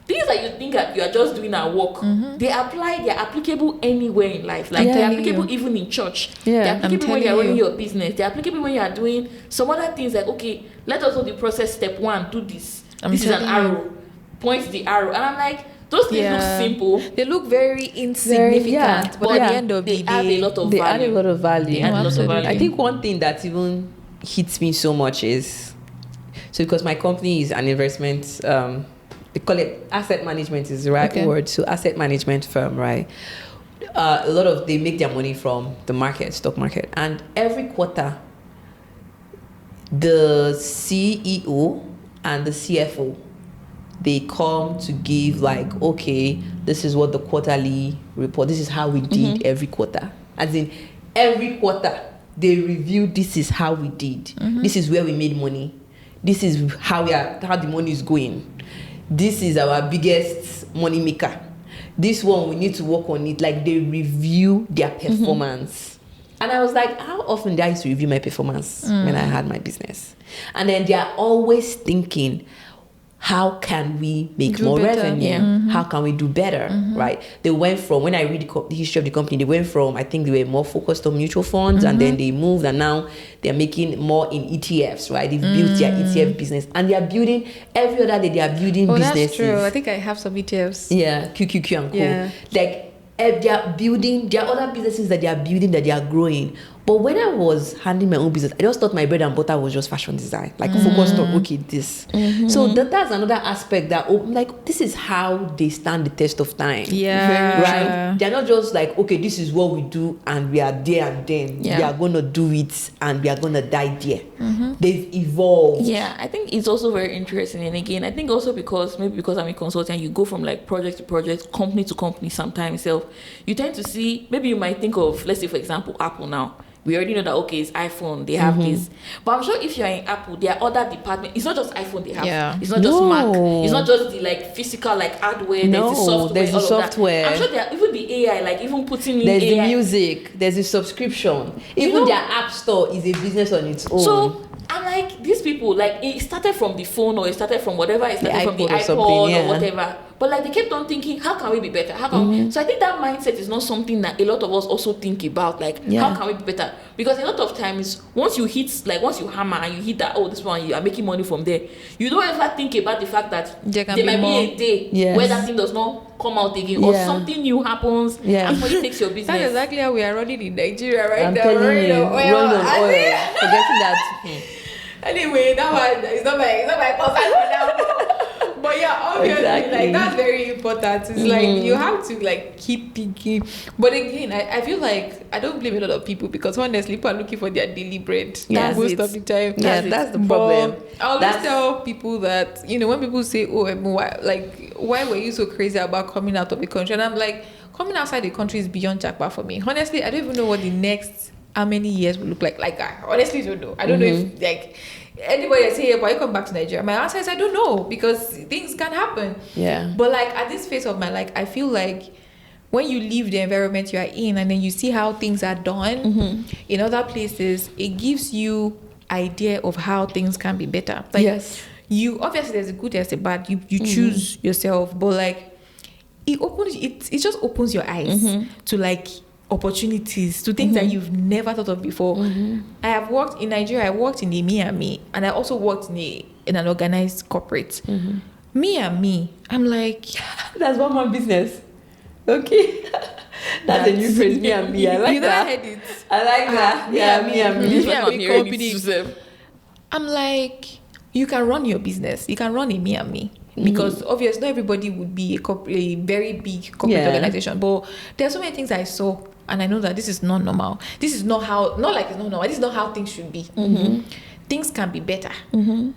[SPEAKER 3] things that you think that you are just doing at work, they're applicable anywhere in life. Like, they're applicable even in church. They're applicable when you're running your business. They're applicable when you are doing some other things like, okay, let us know the process, step 1, do this. This is an arrow. Point the arrow. And I'm like, those things look simple.
[SPEAKER 1] They look very insignificant, but at the end of the day,
[SPEAKER 3] they add a lot of
[SPEAKER 2] They
[SPEAKER 3] value.
[SPEAKER 2] add a lot of value.
[SPEAKER 3] They add a lot of value.
[SPEAKER 2] I think one thing that even hits me so much is, so because my company is an investment, they call it asset management is the right word. So asset management firm, right? A lot of, they make their money from the market, stock market. And every quarter, the CEO and the CFO, they come to give like, okay, this is what the quarterly report, this is how we did every quarter. As in, every quarter, they review, this is how we did. This is where we made money. This is how the money is going. This is our biggest money maker. This one, we need to work on it. Like, they review their performance. And I was like, how often did I used to review my performance when I had my business? And then they are always thinking, how can we make more revenue? How can we do better, right? They went from, when I read the history of the company, they went from, I think they were more focused on mutual funds, and then they moved, and now they're making more in ETFs, right? They've built their ETF business, and they are building, every other day they are building businesses.
[SPEAKER 1] That's true. I think I have some ETFs.
[SPEAKER 2] Yeah, QQQ and Co. Like, they are building, there are other businesses that they are building, that they are growing. But when I was handling my own business, I just thought my bread and butter was just fashion design. Like, focused on, okay, this. So that's another aspect that, like, this is how they stand the test of time. Right? They're not just like, okay, this is what we do and we are there and then. We are going to do it and we are going to die there. They've evolved.
[SPEAKER 3] Yeah, I think it's also very interesting. And again, I think also because I'm a consultant, you go from like project to project, company to company sometimes. So you tend to see, maybe you might think of, let's say, for example, Apple now. We already know that, okay, it's iPhone, they have this. But I'm sure if you're in Apple, there are other departments. It's not just iPhone they have. It's not just Mac. It's not just the like physical like hardware. There's the software. I'm sure there are even the AI, like even putting in
[SPEAKER 2] there's
[SPEAKER 3] AI.
[SPEAKER 2] The music, there's the subscription. Even their app store is a business on its own.
[SPEAKER 3] So I'm like, these people, like, it started from the phone, or it started from whatever, it started from the iPod or whatever. But like, they kept on thinking, how can we be better? How can So I think that mindset is not something that a lot of us also think about. Like, how can we be better? Because a lot of times, once you hammer and you hit that, oh, this one, you are making money from there, you don't ever think about the fact that there might be a day where that thing does not come out again, or something new happens and somebody takes your business.
[SPEAKER 1] That's exactly how we are running in Nigeria right
[SPEAKER 2] I'm
[SPEAKER 1] now.
[SPEAKER 2] telling you, run on oil. Forgetting that.
[SPEAKER 1] Anyway, that one is not my concern for now. But yeah, obviously, like, that's very important. It's like, you have to like keep picking. But again, I feel like I don't blame a lot of people, because honestly, people are looking for their daily bread most of the time.
[SPEAKER 2] That's the problem.
[SPEAKER 1] But I always tell people that, you know, when people say, oh, why were you so crazy about coming out of the country? And I'm like, coming outside the country is beyond jackpot for me. Honestly, I don't even know what the next how many years will look like. Like, I honestly don't know. I don't know if like anybody that say, yeah, but you come back to Nigeria, my answer is I don't know, because things can happen. But like, at this phase of my life, I feel like when you leave the environment you are in and then you see how things are done in other places, it gives you idea of how things can be better. Like, you obviously, there's a good, there's a bad. You choose yourself, but like, it just opens your eyes to like opportunities, to things that you've never thought of before. I have worked in Nigeria. I worked in the me and me, and I also worked in an organized corporate. Me and me, I'm like,
[SPEAKER 2] that's one man business. Okay. That's a new phrase. Me and me. I like
[SPEAKER 1] you
[SPEAKER 2] that.
[SPEAKER 1] never heard it.
[SPEAKER 2] I like that. Yeah, me and me.
[SPEAKER 3] This
[SPEAKER 1] Yeah,
[SPEAKER 3] one I'm
[SPEAKER 1] big
[SPEAKER 3] hearing
[SPEAKER 1] company.
[SPEAKER 3] it too, sef.
[SPEAKER 1] I'm like, you can run your business. You can run a me and me. Because obviously not everybody would be a very big corporate organization. But there are so many things I saw and I know that this is not normal. This is not how, not like it's not normal. This is not how things should be. Things can be better.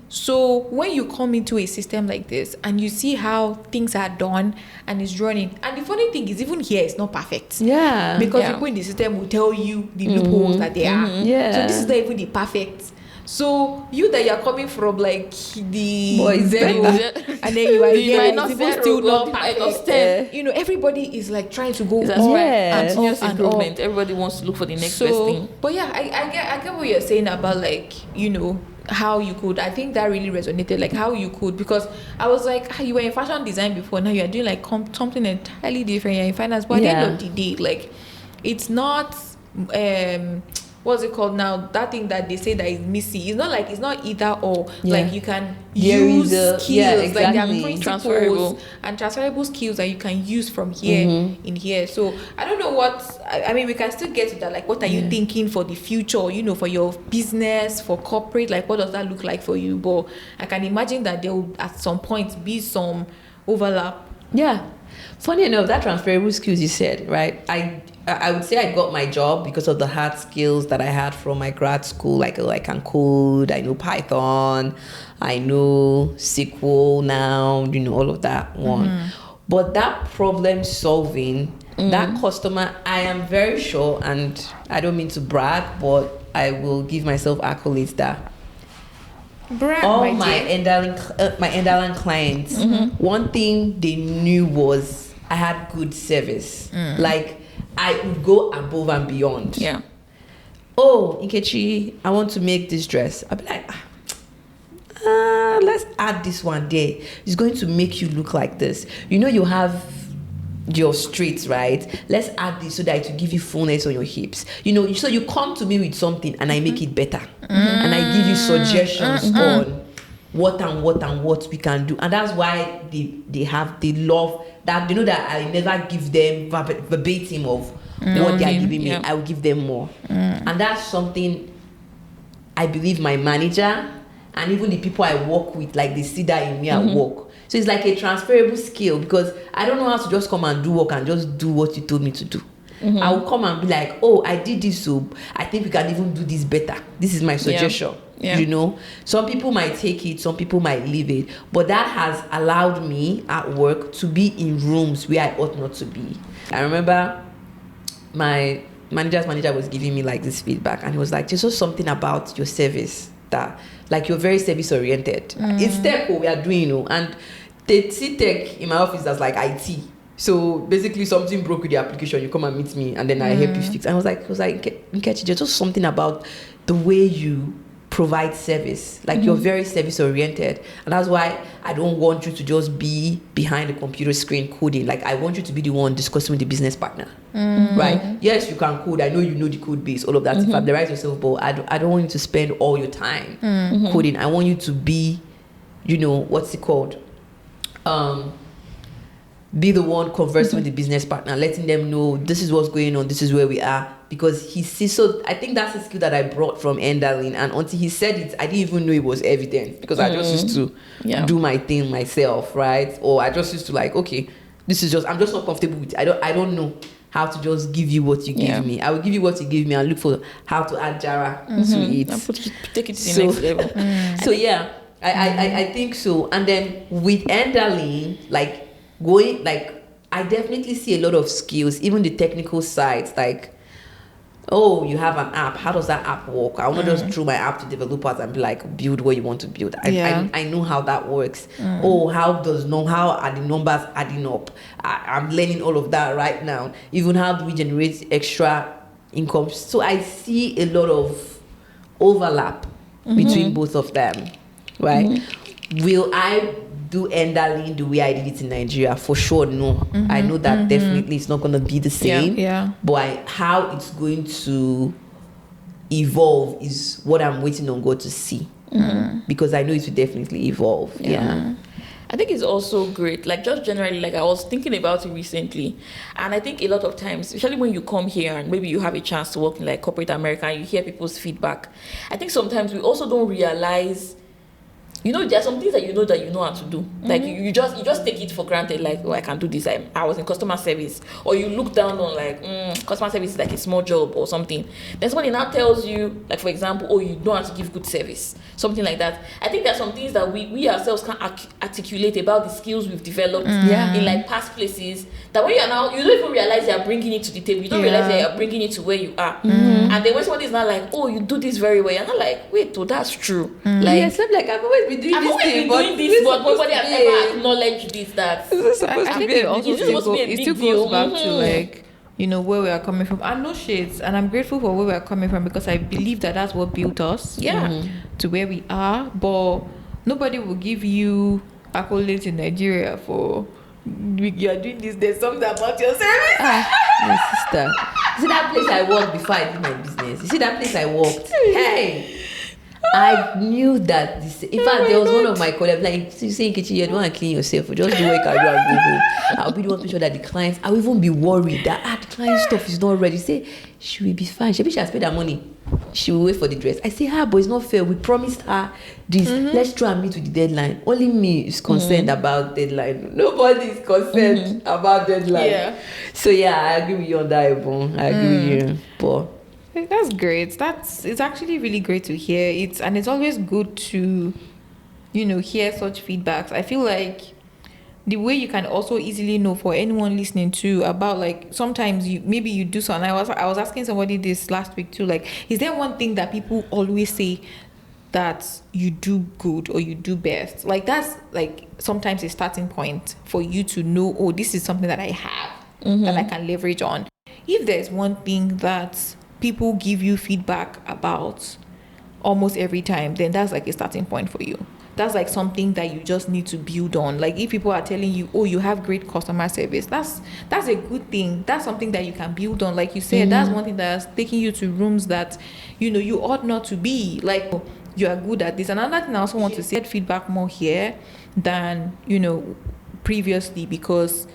[SPEAKER 1] So when you come into a system like this and you see how things are done and it's running, and the funny thing is even here it's not perfect.
[SPEAKER 2] Yeah.
[SPEAKER 1] Because
[SPEAKER 3] Yeah.
[SPEAKER 1] people in the system will tell you the loopholes that there are.
[SPEAKER 2] Yeah.
[SPEAKER 1] So this is not even the perfect. So you that you're coming from like the
[SPEAKER 2] Boy,
[SPEAKER 1] zero,
[SPEAKER 3] zero.
[SPEAKER 1] and then you are
[SPEAKER 3] The
[SPEAKER 1] here,
[SPEAKER 3] minus
[SPEAKER 1] it's even
[SPEAKER 3] zero,
[SPEAKER 1] still not
[SPEAKER 3] the
[SPEAKER 1] perfect.
[SPEAKER 3] minus 10.
[SPEAKER 1] You know, everybody is like trying to go
[SPEAKER 3] That's
[SPEAKER 1] up
[SPEAKER 3] right.
[SPEAKER 1] and
[SPEAKER 3] Continuous
[SPEAKER 1] up and
[SPEAKER 3] improvement.
[SPEAKER 1] up.
[SPEAKER 3] Everybody wants to look for the next
[SPEAKER 1] So,
[SPEAKER 3] best thing.
[SPEAKER 1] but yeah, I get what you're saying about like, you know, how you could. I think that really resonated, like how you could, because I was like, you were in fashion design before, now you're doing like something entirely different. You're in finance, but at the end of the day, like it's not what's it called now, that thing that they say that is missing. It's not like it's not either or. Like you can use skills, like there are principles
[SPEAKER 3] Transferable.
[SPEAKER 1] and transferable skills that you can use from here in here. So I don't know what I mean, we can still get to that, like what are you thinking for the future, you know, for your business, for corporate, like what does that look like for you? But I can imagine that there will at some point be some overlap.
[SPEAKER 2] Yeah. Funny enough, that transferable skills you said, right? I would say I got my job because of the hard skills that I had from my grad school. Like, I can code, I know Python, I know SQL now, you know, all of that one. But that problem solving, that customer, I am very sure, and I don't mean to brag, but I will give myself accolades that all my Enderlin clients, one thing they knew was I had good service. Like, I would go above and beyond.
[SPEAKER 3] Yeah.
[SPEAKER 2] Oh, Nkechi, I want to make this dress. I'll be like, let's add this one there. It's going to make you look like this. You know, you have your streets, right? Let's add this so that it will give you fullness on your hips. You know, so you come to me with something and I make it better. And I give you suggestions on what we can do. And that's why they love that. They know that I never give them verbatim of what they are giving me. I will give them more. And that's something I believe my manager and even the people I work with, like they see that in me at work. So it's like a transferable skill, because I don't know how to just come and do work and just do what you told me to do. I will come and be like, oh, I did this, so I think we can even do this better. This is my suggestion.
[SPEAKER 3] Yeah.
[SPEAKER 2] You know, some people might take it, some people might leave it, but that has allowed me at work to be in rooms where I ought not to be. I remember my manager's manager was giving me like this feedback, and he was like, there's just something about your service that, like, you're very service oriented. It's tech what we are doing, you know, and they see tech in my office as like IT. So basically something broke with the application, you come and meet me and then I help you fix. And I was like, Nkechi, there's just something about the way you provide service. Like, you're very service oriented, and that's why I don't want you to just be behind the computer screen coding. Like, I want you to be the one discussing with the business partner. Right? Yes, you can code. I know you know the code base, all of that. Familiarize yourself, but I don't want you to spend all your time coding. I want you to be, you know, what's it called? Be the one conversing with the business partner, letting them know this is what's going on, this is where we are. Because he sees, so I think that's a skill that I brought from Enderlin, and until he said it, I didn't even know it was evident, because I just used to do my thing myself, right? Or I just used to like, okay, this is just, I'm just not comfortable with it. I don't know how to just give you what you give me. I will give you what you give me and look for how to add Jara to it.
[SPEAKER 3] And take it to the next level.
[SPEAKER 2] So yeah, I think so. And then with Enderlin, like going, like I definitely see a lot of skills, even the technical sides, like, oh, you have an app. How does that app work? I want to just throw my app to developers and be like, build what you want to build. I know how that works. Oh, how are the numbers adding up? I'm learning all of that right now. Even how do we generate extra income? So I see a lot of overlap between both of them, right? Will I do Enderlin the way I did it in Nigeria? For sure, no. I know that definitely it's not going to be the same. But how it's going to evolve is what I'm waiting on God to see. Because I know it will definitely evolve.
[SPEAKER 3] I think it's also great, like just generally, like I was thinking about it recently, and I think a lot of times, especially when you come here and maybe you have a chance to work in like corporate America and you hear people's feedback, I think sometimes we also don't realize, there are some things that you know how to do. Like you just take it for granted, like, oh, I can do this. I was in customer service, or you look down on like customer service is like a small job or something. Then somebody now tells you, like for example, oh, you know how to give good service, something like that. I think there are some things that we ourselves can articulate about the skills we've developed in like past places. That when you don't even realize they are bringing it to the table. You don't realize they are bringing it to where you are. And then when somebody is not like, oh, you do this very well, you're not like, wait, oh, that's true. Like,
[SPEAKER 2] except like I've always been doing
[SPEAKER 3] I've
[SPEAKER 2] this
[SPEAKER 3] always
[SPEAKER 2] thing,
[SPEAKER 3] been doing this, but nobody has ever acknowledged this. That
[SPEAKER 1] I think it also
[SPEAKER 3] it's supposed to be a
[SPEAKER 1] it
[SPEAKER 3] big
[SPEAKER 1] still
[SPEAKER 3] deal.
[SPEAKER 1] goes back to like where we are coming from. I know shades, and I'm grateful for where we are coming from because I believe that that's what built us to where we are. But nobody will give you accolades in Nigeria for you are doing this. There's something about your service.
[SPEAKER 2] My sister. You see that place I worked before I did my business? You see that place I worked? Hey! I knew that this. In fact, there was one of my colleagues like, you say, Nkechi, you don't want to clean yourself. Just do work and do and go home. I'll be the one to make sure that the clients. I'll even be worried that the client stuff is not ready. Say she will be fine. She has paid her money. She will wait for the dress. I say, but it's not fair. We promised her this. Let's try and meet with the deadline. Only me is concerned about deadline. Nobody is concerned about deadline.
[SPEAKER 1] Yeah.
[SPEAKER 2] So I agree with you on that, Ebun. I agree with you. But
[SPEAKER 1] that's great. It's actually really great to hear. It's always good to, hear such feedbacks. I feel like the way you can also easily know for anyone listening too about like sometimes you do something. I was asking somebody this last week too. Like, is there one thing that people always say that you do good or you do best? Like that's like sometimes a starting point for you to know, oh, this is something that I have that I can leverage on. If there's one thing that people give you feedback about almost every time, then that's like a starting point for you. That's like something that you just need to build on. Like if people are telling you, oh, you have great customer service, that's a good thing. That's something that you can build on. Like you said, that's one thing that's taking you to rooms that you ought not to be. Like, you are good at this. Another thing I also want to say, feedback more here than previously, because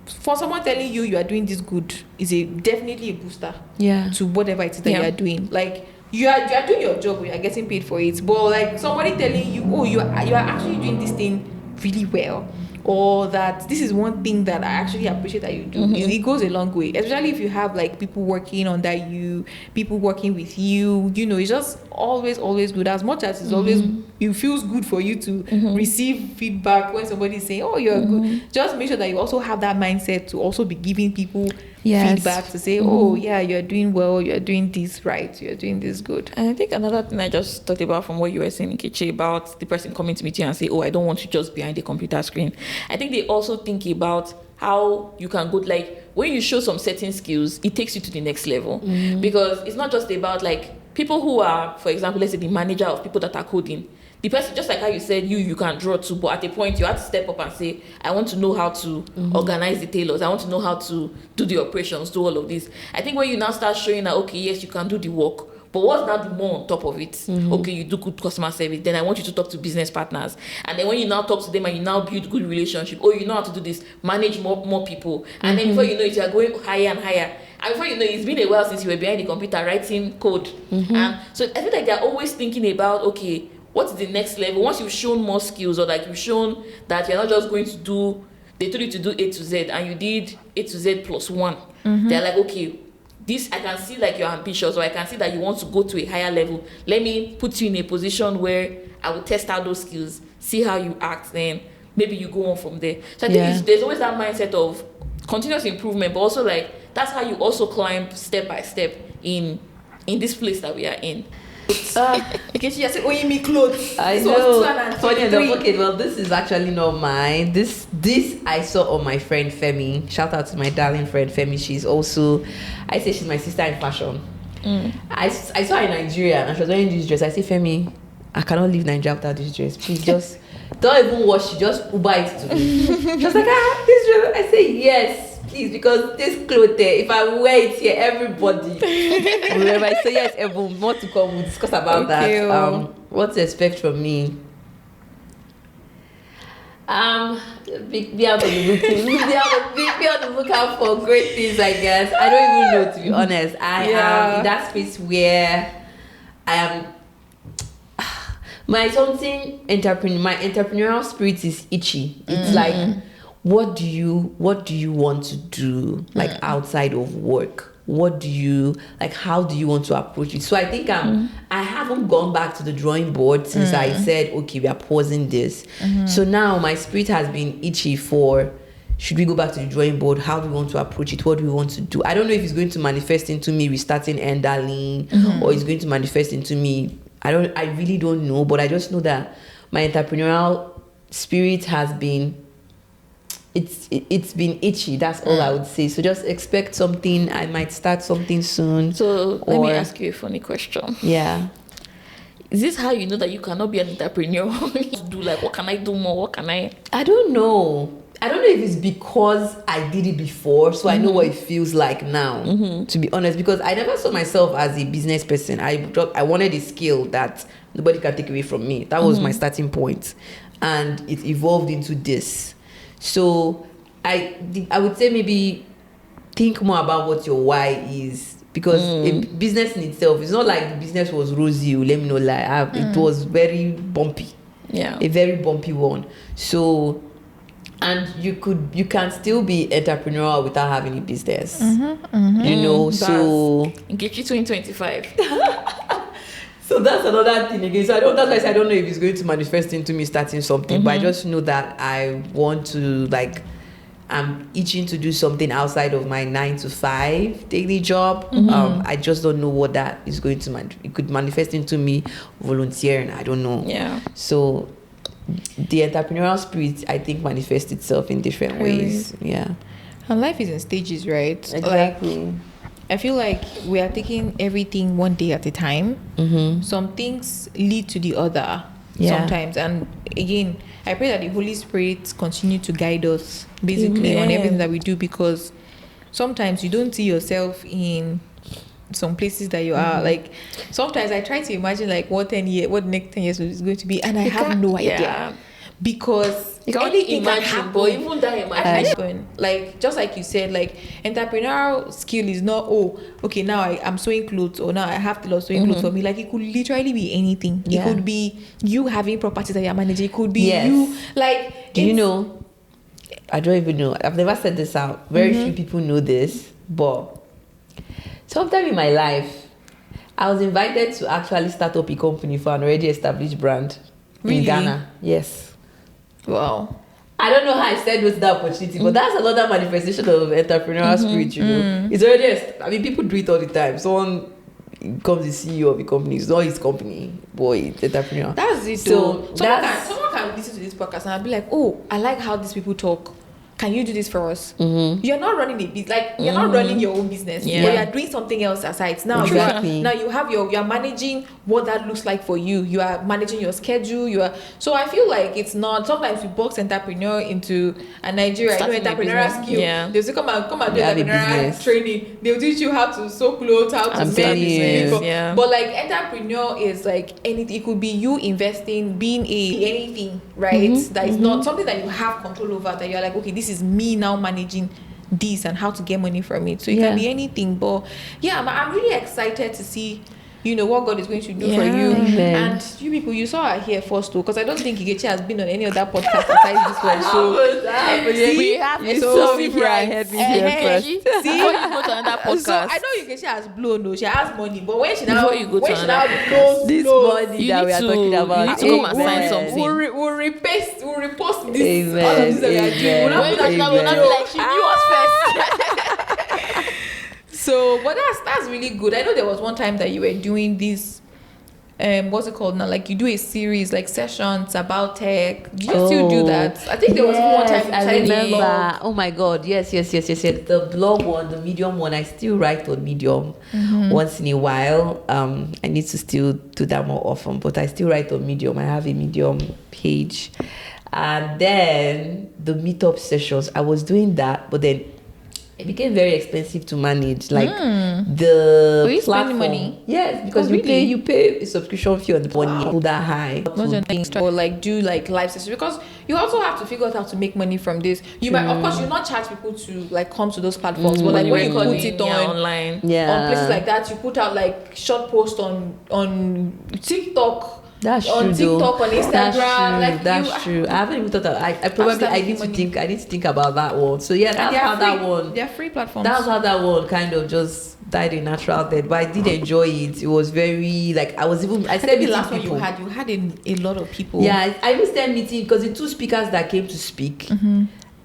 [SPEAKER 1] for someone telling you are doing this good is definitely a booster to whatever it is that you are doing. Like you are doing your job, you are getting paid for it, but like somebody telling you, oh, you are actually doing this thing really well, or that this is one thing that I actually appreciate that you do, it goes a long way, especially if you have like people working under you, people working with you. It's just always good. As much as it's always, it feels good for you to receive feedback when somebody is saying, oh, you're good. Just make sure that you also have that mindset to also be giving people feedback to say, oh yeah, you're doing well, you're doing this right, you're doing this good.
[SPEAKER 3] And I think another thing I just thought about from what you were saying, Nkechi, about the person coming to meet you and say, oh, I don't want you just behind the computer screen. I think they also think about how you can go, like when you show some certain skills, it takes you to the next level. Because it's not just about like people who are, for example, let's say the manager of people that are coding. The person, just like how you said, you can draw too, but at a point you have to step up and say, I want to know how to organize the tailors. I want to know how to do the operations, do all of this. I think when you now start showing that, okay, yes, you can do the work, but what's now the more on top of it? Okay, you do good customer service. Then I want you to talk to business partners. And then when you now talk to them and you now build good relationship, oh, you know how to do this, manage more people. And then before you know it, you are going higher and higher. And before you know it, it's been a while since you were behind the computer writing code. And so I feel like they're always thinking about, okay, what's the next level? Once you've shown more skills, or like you've shown that you're not just going to do, they told you to do A to Z and you did A to Z plus one. They're like, okay, this, I can see like you're ambitious, or I can see that you want to go to a higher level. Let me put you in a position where I will test out those skills, see how you act, then maybe you go on from there. So I think there's always that mindset of continuous improvement, but also like that's how you also climb step by step in this place that we are in.
[SPEAKER 1] Okay, she just said, "Oh, me clothes."
[SPEAKER 2] I know. Funny enough. Okay, well, this is actually not mine. This I saw on my friend Femi. Shout out to my darling friend Femi. She's also, I say she's my sister in fashion. I saw her in Nigeria and she was wearing this dress. I say, Femi, I cannot leave Nigeria without this dress. Please just don't even wash it. Just Uber it to me. She was like, this dress. I say yes. Please, because this clothes there, if I wear it here, everybody wherever. So yes, Ebun, more to come. We'll discuss about that. What to expect from me. Be out of the look. Be on the lookout for great things. I guess I don't even know, to be honest. I am in that space where I am. My entrepreneurial spirit is itchy. It's like, what do you want to do, like outside of work? What do you like? How do you want to approach it? So I think I haven't gone back to the drawing board since I said, okay, we are pausing this. So now my spirit has been itchy for, should we go back to the drawing board? How do we want to approach it? What do we want to do? I don't know if it's going to manifest into me restarting Enderlin, or it's going to manifest into me. I really don't know, but I just know that my entrepreneurial spirit has been, it's been itchy. That's all I would say. So just expect something. I might start something soon.
[SPEAKER 3] So let me ask you a funny question.
[SPEAKER 2] Yeah.
[SPEAKER 3] Is this how you know that you cannot be an entrepreneur? Do like, what can I do more? What can I?
[SPEAKER 2] I don't know. I don't know if it's because I did it before, so I know what it feels like now, to be honest, because I never saw myself as a business person. I wanted a skill that nobody can take away from me. That was my starting point. And it evolved into this. So I would say maybe think more about what your why is, because a business in itself, it's not like the business was rosy, let me not lie. It was very bumpy.
[SPEAKER 3] Yeah.
[SPEAKER 2] A very bumpy one. So, and you can still be entrepreneurial without having a business. You know, so
[SPEAKER 3] Nkechi 2025.
[SPEAKER 2] So that's another thing again. So that's why I said I don't know if it's going to manifest into me starting something, but I just know that I want to, like, I'm itching to do something outside of my 9-to-5 daily job. I just don't know what that is going to it could manifest into me volunteering. I don't know.
[SPEAKER 3] Yeah.
[SPEAKER 2] So the entrepreneurial spirit, I think, manifests itself in different ways. Yeah.
[SPEAKER 1] And life is in stages, right?
[SPEAKER 2] Exactly.
[SPEAKER 1] Like, I feel like we are taking everything one day at a time. Some things lead to the other sometimes. And again, I pray that the Holy Spirit continue to guide us basically on everything that we do, because sometimes you don't see yourself in some places that you are. Like, sometimes I try to imagine like what the next 10 years is going to be, and I have no idea. Because
[SPEAKER 3] you can only imagine, but even that imagination,
[SPEAKER 1] like, just like you said, like, entrepreneurial skill is not, oh, okay, now I'm sewing clothes, or now I have to love sewing clothes for me. Like, it could literally be anything. It could be you having properties that you're managing. It could be you, like,
[SPEAKER 2] do you know, I don't even know, I've never said this out, very few people know this, but sometime in my life I was invited to actually start up a company for an already established brand in Ghana. Yes.
[SPEAKER 1] Wow.
[SPEAKER 2] I don't know how I said with that opportunity, but that's another manifestation of entrepreneurial spirit, you know. It's already, people do it all the time. Someone becomes the CEO of a company. It's not his company, boy, it's entrepreneur.
[SPEAKER 1] That's it. So someone can listen to this podcast and I'll be like, oh, I like how these people talk. Can you do this for us? You're not running a business, like, you're not running your own business, but you're doing something else aside. Now you have you're managing what that looks like for you. You are managing your schedule. So I feel like it's not, sometimes we box entrepreneur into a Nigeria, entrepreneurial skill. Yeah. They'll say, come and do entrepreneurial training. They'll teach you how to sew clothes, how to sell this. But like, entrepreneur is like anything. It could be you investing, being anything, right? That is not something that you have control over, that you're like, okay, this is me now managing this and how to get money from it. So it can be anything. But I'm really excited to see, you know, what God is going to do for you. And you people, you saw her here first too, because I don't think Nkechi has been on any other podcast besides this one. So
[SPEAKER 3] we have
[SPEAKER 2] so here I heard me here first.
[SPEAKER 3] See, before you go to another podcast.
[SPEAKER 1] So I know Nkechi has blown, she has money, but when she
[SPEAKER 3] before you go to another podcast,
[SPEAKER 2] this money that we are talking about,
[SPEAKER 3] you need to come and sign something.
[SPEAKER 1] We'll repost this. All of this that we are doing.
[SPEAKER 3] We'll not be like, she knew us first.
[SPEAKER 1] So, but that's really good. I know there was one time that you were doing this, what's it called now? Like, you do a series, like sessions about tech. Do you still do that? I think there was one time
[SPEAKER 2] I remember. Oh my God, yes. The blog one, the Medium one, I still write on Medium once in a while. I need to still do that more often, but I still write on Medium. I have a Medium page. And then the meetup sessions, I was doing that, but then it became very expensive to manage. Like the
[SPEAKER 1] Were you
[SPEAKER 2] platform.
[SPEAKER 1] spending money?
[SPEAKER 2] Yes, because
[SPEAKER 1] really?
[SPEAKER 2] you pay a subscription fee on the money that high.
[SPEAKER 1] Not just things or like do like live sessions, because you also have to figure out how to make money from this. You might, of course, you not charge people to like come to those platforms, but like when you put it on
[SPEAKER 3] online,
[SPEAKER 1] on places like that, you put out like short posts on TikTok.
[SPEAKER 2] That's
[SPEAKER 1] on
[SPEAKER 2] true,
[SPEAKER 1] TikTok, on Instagram.
[SPEAKER 2] That's true. I haven't even thought of. I need to think about that one. So yeah, that's how that one.
[SPEAKER 1] They're free platforms.
[SPEAKER 2] That's how that one kind of just died a natural death. But I did enjoy it. It was very like I said
[SPEAKER 1] the last one you had a lot of people.
[SPEAKER 2] Yeah, I missed them meeting because the two speakers that came to speak.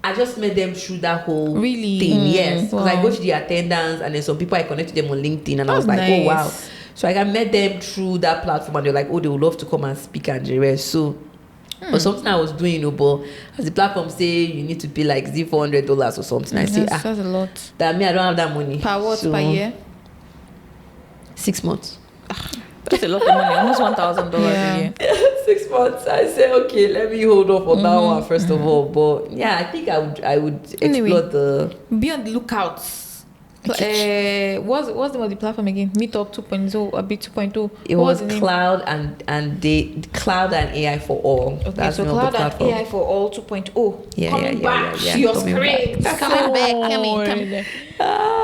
[SPEAKER 2] I just met them through that whole thing. Yes, because I go to the attendance and then some people I connected them on LinkedIn and I was like, oh wow. So I met them through that platform and they're like, oh, they would love to come and speak and the rest. So but something I was doing, but as the platform say you need to pay like $400 or something. I say
[SPEAKER 1] that's a lot.
[SPEAKER 2] That me, I don't have that money.
[SPEAKER 1] Per what per year?
[SPEAKER 2] 6 months.
[SPEAKER 3] That's a lot of money, almost $1,000 a year.
[SPEAKER 2] 6 months. I say okay, let me hold off on that one first of all. But yeah, I think I would explore
[SPEAKER 1] be on the lookout. What's the name of the platform again? Meetup 2.0, a bit 2.2.
[SPEAKER 2] It was Cloud and Cloud and AI for All.
[SPEAKER 1] Okay,
[SPEAKER 2] that's
[SPEAKER 1] so Cloud and AI for All 2.0.
[SPEAKER 2] Yeah,
[SPEAKER 1] coming back to your screen.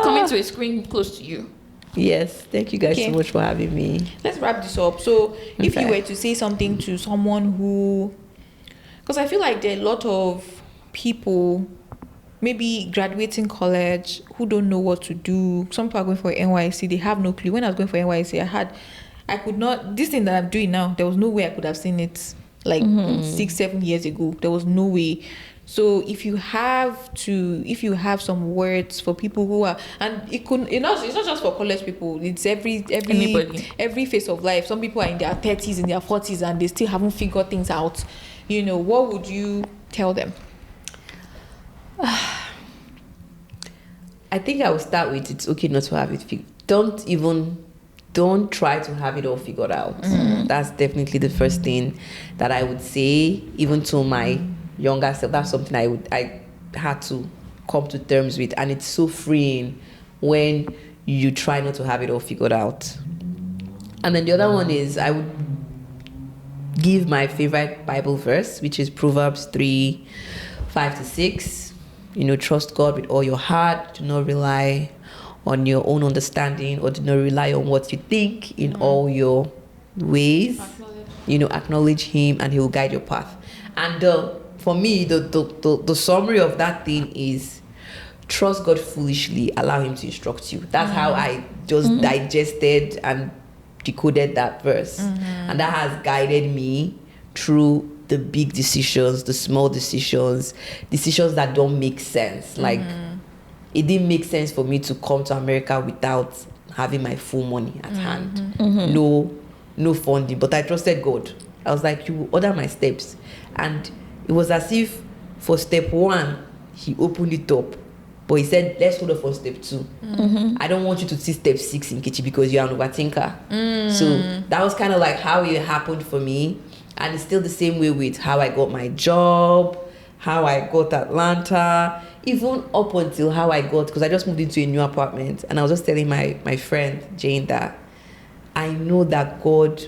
[SPEAKER 3] Coming to a screen close to you.
[SPEAKER 2] Yes, thank you guys so much for having me.
[SPEAKER 1] Let's wrap this up. So, if you were to say something to someone who, because I feel like there are a lot of people maybe graduating college who don't know what to do. Some people are going for NYC, they have no clue. When I was going for NYC, I could not, this thing that I'm doing now, there was no way I could have seen it like 6-7 years ago. There was no way. So if you have some words for people who are, and it's not just for college people, it's every phase of life. Some people are in their 30s, in their 40s, and they still haven't figured things out. What would you tell them?
[SPEAKER 2] I think I will start with it's okay not to have it figured. Don't try to have it all figured out. That's definitely the first thing that I would say, even to my younger self. That's something I had to come to terms with, and it's so freeing when you try not to have it all figured out. And then the other one is I would give my favorite Bible verse, which is Proverbs 3:5-6. Trust God with all your heart. Do not rely on your own understanding, or do not rely on what you think. In all your ways, acknowledge Him, and He will guide your path. And for me, the summary of that thing is trust God foolishly, allow Him to instruct you. That's how I just digested and decoded that verse, and that has guided me through the big decisions, the small decisions that don't make sense. Like it didn't make sense for me to come to America without having my full money at hand. No funding, but I trusted God. I was like, you will order my steps. And it was as if for step 1 He opened it up, but He said, let's hold up for step 2. I don't want you to see step 6 in Nkechi because you're an overthinker. So that was kind of like how it happened for me. And it's still the same way with how I got my job, how I got Atlanta, even up until how I got, because I just moved into a new apartment. And I was just telling my friend Jane that I know that God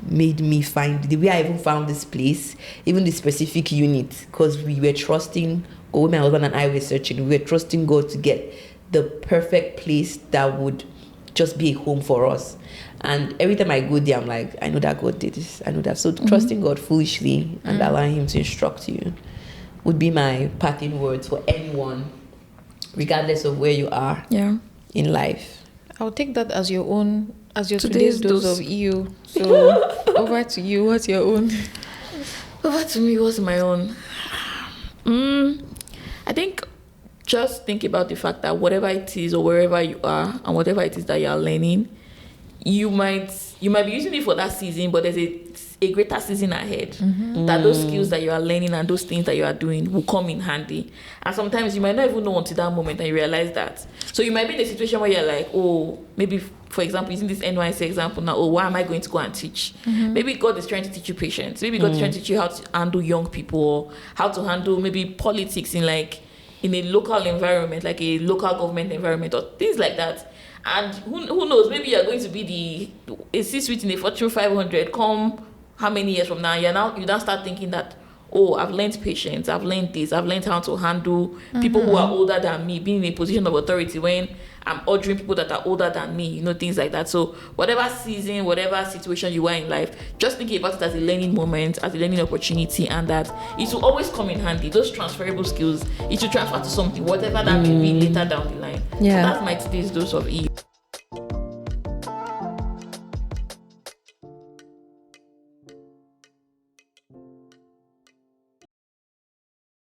[SPEAKER 2] made me find, the way I even found this place, even the specific unit, because we were trusting God. My husband and I were searching. We were trusting God to get the perfect place that would just be a home for us. And every time I go there, I'm like, I know that God did this. I know that. So trusting God foolishly and allowing Him to instruct you would be my parting words for anyone, regardless of where you are in life.
[SPEAKER 1] I'll take that as your own, as your today's dose of EU. So over to you. What's your own?
[SPEAKER 3] Over to me. What's my own? I think just think about the fact that whatever it is or wherever you are and whatever it is that you are learning, you might be using it for that season, but there's a greater season ahead. That those skills that you are learning and those things that you are doing will come in handy. And sometimes you might not even know until that moment and you realize that. So you might be in a situation where you're like, oh, maybe for example, using this NYC example now, oh, why am I going to go and teach? Maybe God is trying to teach you patience. Maybe God is trying to teach you how to handle young people, or how to handle maybe politics in like in a local environment, like a local government environment or things like that. And who knows, maybe you're going to be a C-suite in a Fortune 500 come how many years from now, you now start thinking that, oh, I've learned patience, I've learned this, I've learned how to handle people who are older than me, being in a position of authority when I'm ordering people that are older than me, things like that. So whatever season, whatever situation you are in life, just think about it as a learning moment, as a learning opportunity, and that it will always come in handy. Those transferable skills, it will transfer to something, whatever that may be later down the line.
[SPEAKER 1] Yeah.
[SPEAKER 3] So that's my today's dose of E.